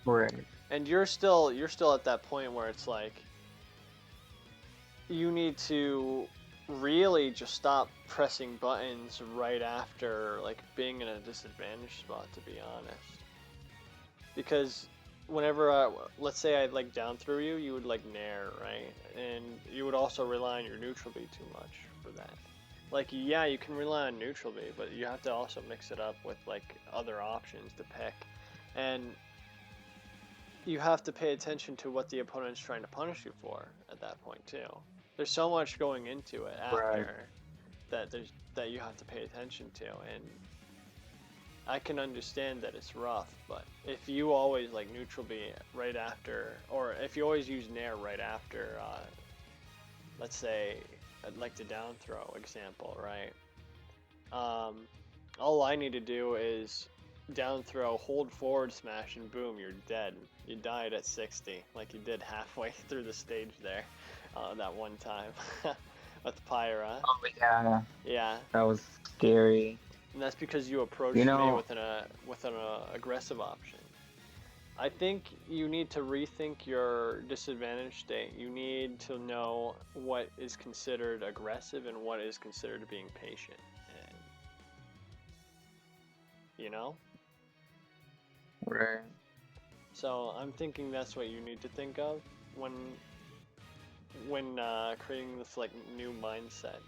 Right. And you're still at that point where it's like you need to really just stop pressing buttons right after like being in a disadvantaged spot, to be honest. Because whenever let's say I like down through you, you would like nair, right? And you would also rely on your neutral B too much for that. Like, yeah, you can rely on neutral B, but you have to also mix it up with like other options to pick. And you have to pay attention to what the opponent's trying to punish you for at that point too. There's so much going into it Right. after that you have to pay attention to, and I can understand that it's rough, but if you always like neutral B right after, or if you always use nair right after, let's say, like the down throw example, right? Um, all I need to do is down throw, hold forward smash, and boom, you're dead. You died at 60, like you did halfway through the stage there, that one time with Pyra. Oh yeah, Yeah, that was scary. and that's because you You approached me know, with an aggressive option. I think you need to rethink your disadvantage state. You need to know what is considered aggressive and what is considered being patient. And, you know? right. So I'm thinking that's what you need to think of when creating this like new mindset.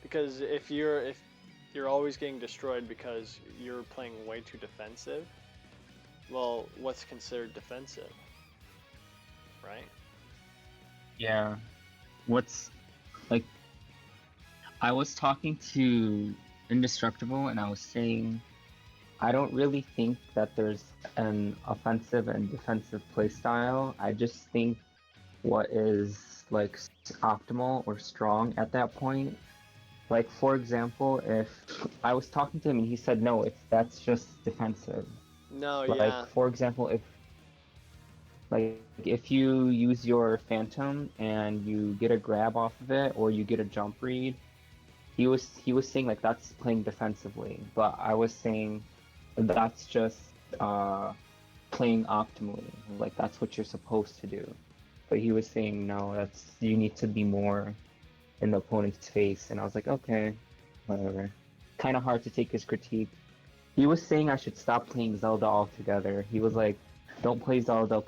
Because if you're always getting destroyed because you're playing way too defensive. Well, what's considered defensive, right? Yeah. What's like I was talking to Indestructible and I was saying I don't really think that there's an offensive and defensive playstyle. I just think what is like optimal or strong at that point. Like for example, if I was talking to him and he said no, that's just defensive. No, Like yeah. for example, if you use your Phantom and you get a grab off of it or you get a jump read, he was saying like that's playing defensively, but I was saying that's just uh playing optimally. Like that's what you're supposed to do. But he was saying no, that's you need to be more in the opponent's face, and I was like, okay, whatever. Kind of hard to take his critique. He was saying I should stop playing Zelda altogether. He was like, don't play Zelda,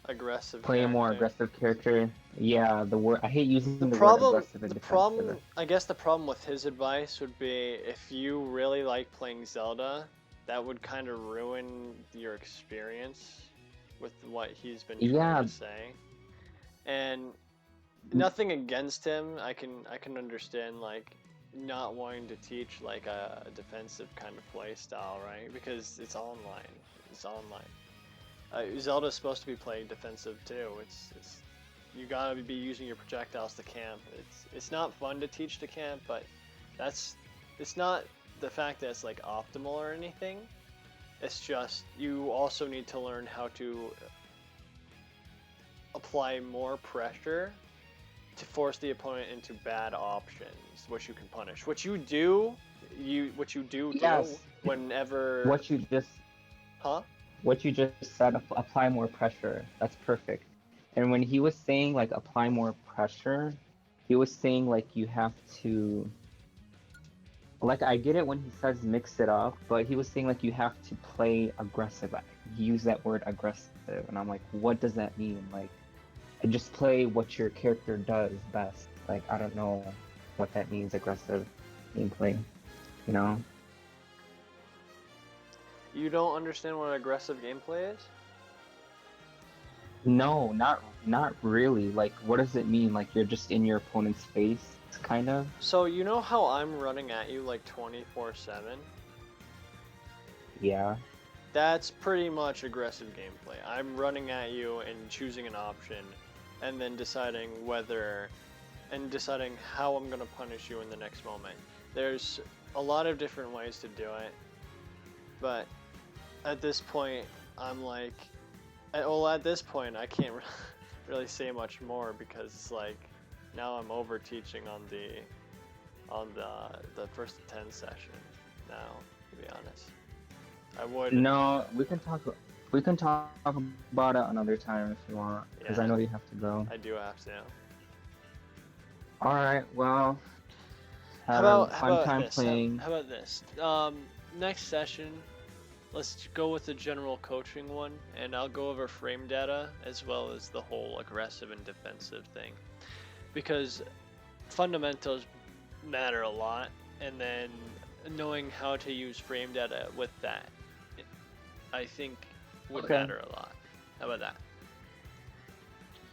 Aggressive play a more character. aggressive character. Yeah, the word I hate using The the word problem, aggressive and the defensive. problem, I guess the problem with his advice would be if you really like playing Zelda, that would kind of ruin your experience with what he's been trying Yeah, to say. And nothing against him, I can understand like not wanting to teach like a defensive kind of play style, right? Because it's online. It's online. Zelda's supposed to be playing defensive too. It's you gotta be using your projectiles to camp. It's not fun to teach to camp, but that's it's not the fact that it's like optimal or anything. It's just you also need to learn how to apply more pressure to force the opponent into bad options, which you can punish. What you do yes. whenever, What you just huh? what you just said, apply more pressure. That's perfect. And when he was saying like apply more pressure, he was saying like you have to like I get it when he says mix it up, but he was saying like you have to play aggressive. He used that word aggressive, and I'm like, what does that mean? Like, just play what your character does best. Like, I don't know what that means, aggressive gameplay. You know? You don't understand what aggressive gameplay is? No, not really. Like, what does it mean? Like, you're just in your opponent's face, kind of. So you know how I'm running at you like 24/7? Yeah. That's pretty much aggressive gameplay. I'm running at you and choosing an option and then deciding deciding how I'm going to punish you in the next moment. There's a lot of different ways to do it. But at this point, I'm like at this point I can't really say much more because it's like now I'm over teaching on the first 10 session now, to be honest. I would. No, we can talk about it another time if you want, because I Yeah, know you have to go. I do have to. All right. Well, How had a about how fun about time this? playing. How about this? Next session, let's go with the general coaching one, and I'll go over frame data as well as the whole aggressive and defensive thing, because fundamentals matter a lot, and then knowing how to use frame data with that, I think, would Okay. matter a lot. How about that?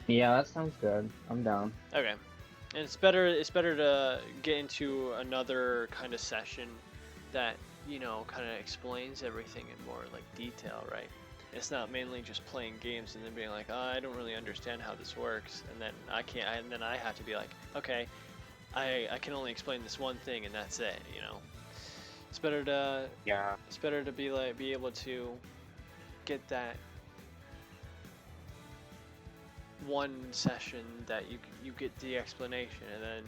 Yeah, that sounds good. I'm down. Okay. And it's better to get into another kind of session that, kind of explains everything in more like detail, right? It's not mainly just playing games and then being like, oh, I don't really understand how this works, and then I have to be like, okay, I can only explain this one thing and that's it, It's better to Yeah. be able to get that one session that you get the explanation, and then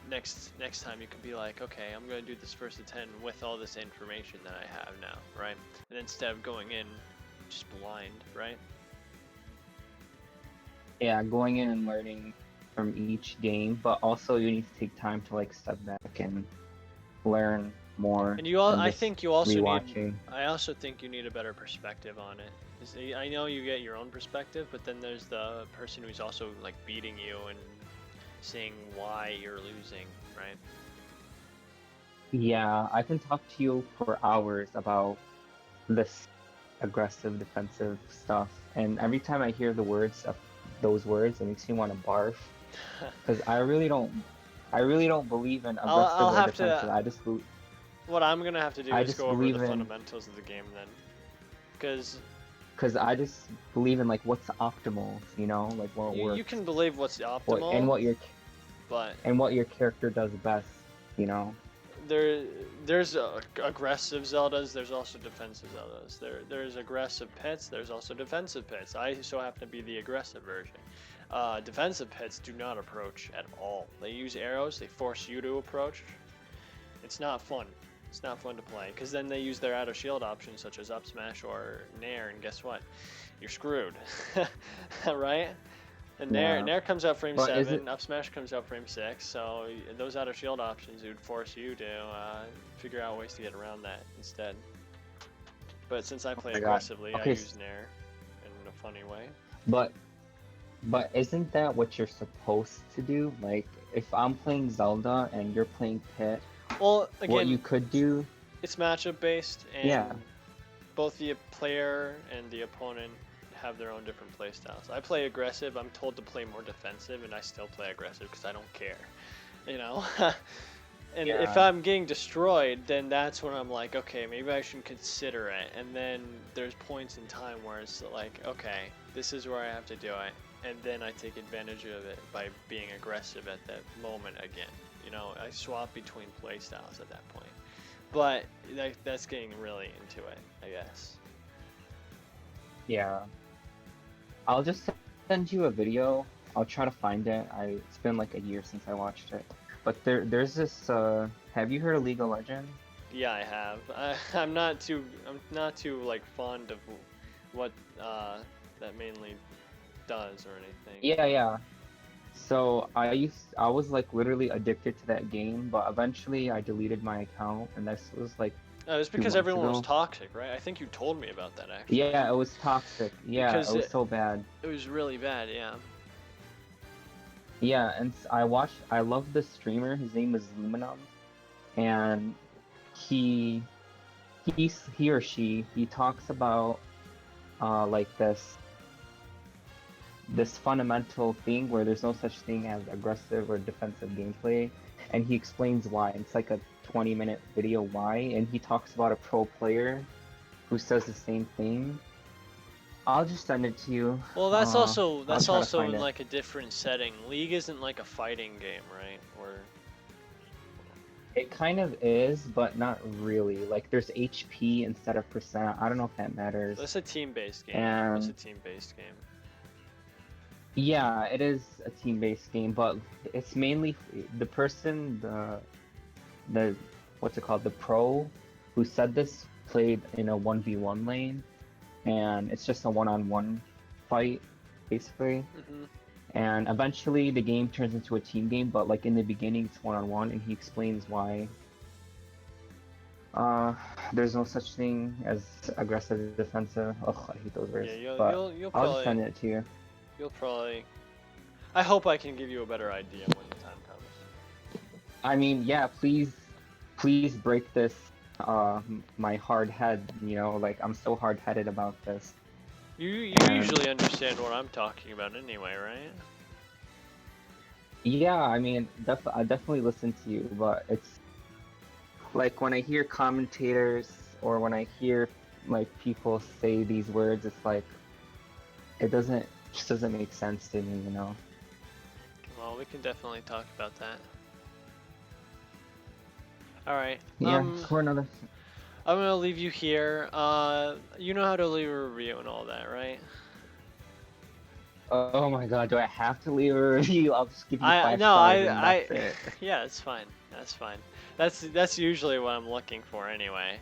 next time you can be like, okay, I'm going to do this first to 10 with all this information that I have now, right? And instead of going in just blind, right? Yeah, going in and learning from each game, but also you need to take time to like step back and learn more And than I just think you also need rewatching. I also think you need a better perspective on it. 'Cause I know you get your own perspective, but then there's the person who's also like beating you and seeing why you're losing, right? Yeah, I can talk to you for hours about this aggressive defensive stuff, and every time I hear the words of those words, it makes me want to barf. Because I really don't believe in aggressive I'll or have defensive. to. What I'm gonna have to do I is just go over the believe in, fundamentals of the game then, because because I just believe in like what's optimal, like what you works, can believe what's what and optimal, what your but and what your character does best, you know. there's aggressive Zeldas. There's also defensive Zeldas. There's aggressive pits. There's also defensive pits. I so happen to be the aggressive version. Defensive pits do not approach at all. They use arrows. They force you to approach. It's not fun. It's not fun to play because then they use their out of shield options such as up smash or nair, and guess what? You're screwed, right? And Nair, Yeah, Nair comes out frame but is it 7, up smash comes out frame 6, so those out of shield options would force you to figure out ways to get around that instead. But since I oh play my God. aggressively, I Okay, use Nair in a funny way. but isn't that what you're supposed to do? Like if I'm playing Zelda and you're playing Pit, Well, what again, you could do, it's matchup based, and yeah, both the player and the opponent have their own different play styles. I play aggressive, I'm told to play more defensive, and I still play aggressive because I don't care, you know? And if yeah, I'm getting destroyed, then that's when I'm like, okay, maybe I should consider it. And then there's points in time where it's like, okay, this is where I have to do it. And then I take advantage of it by being aggressive at that moment again. You know, I swap between playstyles at that point. But that's getting really into it, I guess. yeah. I'll just send you a video. I'll try to find it. It's been like a year since I watched it. But there's this have you heard of League of Legends? Yeah, I have. I'm not too like fond of what that mainly does or anything. Yeah, yeah. So I was like literally addicted to that game, but eventually I deleted my account and this was like It's two because months everyone was ago. toxic, right? I think you told me about that actually. Yeah, it was toxic. Yeah, it Because was so bad. it was really bad, yeah. Yeah, and I love the streamer. His name is Luminum, and he he or he talks about like this fundamental thing where there's no such thing as aggressive or defensive gameplay, and he explains why. It's like a 20-minute video why, and he talks about a pro player who says the same thing. I'll just send it to you. Well, I'll that's try to also find in it. like a different setting. League isn't like a fighting game, right? Or It kind of is, but not really. Like there's HP instead of percent. I don't know if that matters. that's a team-based game. That's a And team-based game. yeah, it is a team-based game, but it's mainly the person, the what's it called, the pro who said this played in a 1v1 lane, and it's just a one-on-one fight, basically. Hmm. And eventually the game turns into a team game, but like in the beginning it's one-on-one, and he explains why uh there's no such thing as aggressive defensive. Oh, I hate those words. Yeah, But you'll I'll just send it to you. you'll probably. I hope I can give you a better idea when the time comes. I mean, yeah, please break this my hard head, like I'm so hard-headed about this. You And usually understand what I'm talking about anyway, right? yeah, I mean, I definitely listen to you, but it's like when I hear commentators or when I hear like people say these words, it's like it just doesn't make sense to me. Well, we can definitely talk about that. All right. Yeah, for another. I'm gonna leave you here. You know how to leave a review and all that, right? Oh my God, do I have to leave a review? I'll just give you I five no, stars and that's it. yeah, it's fine. That's fine. That's usually what I'm looking for anyway.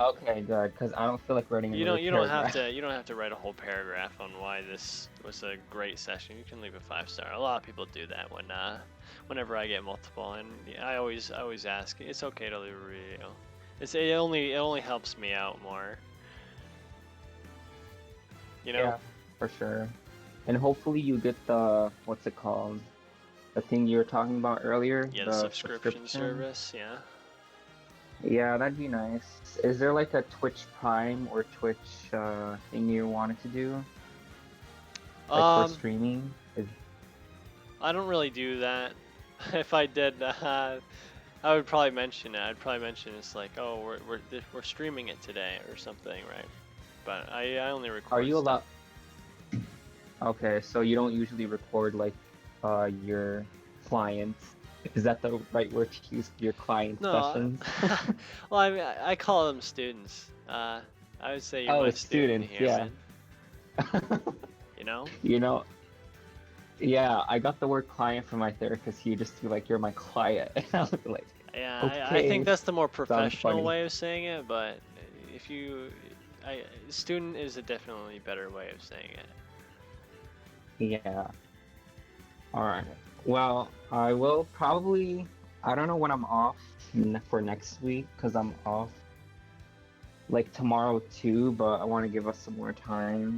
Okay, good, because I don't feel like writing another You don't have paragraph. to write a whole paragraph on why this was a great session. You can leave a 5-star. A lot of people do that whenever I get multiple, and I always ask. It's okay to leave a review. It only helps me out more. You know? Yeah, for sure. And hopefully you get the, what's it called? the thing you were talking about earlier, Yeah, the the subscription subscription. service. Yeah. Yeah, that'd be nice. Is there like a Twitch Prime or Twitch thing you wanted to do? Like for Um, streaming? I don't really do that. If I did, I would probably mention it. I'd probably mention it's like, oh, we're streaming it today or something, right? But I only Are record you stuff. allowed? Okay, so you don't usually record like your clients. Is that the right word to use? Your client No, sessions? well, I mean, I call them students. I would say you're Oh, my student students, here, yeah. man. You know? You know, yeah, I got the word client from my therapist. He just be like, "You're my client," and I was like, Yeah, I think "Okay, that's the more sounds professional funny." way of saying it, but if you, student is a definitely better way of saying it. Yeah. All right. Well, I will probably. I don't know when I'm off for next week because I'm off like tomorrow too, but I want to give us some more time.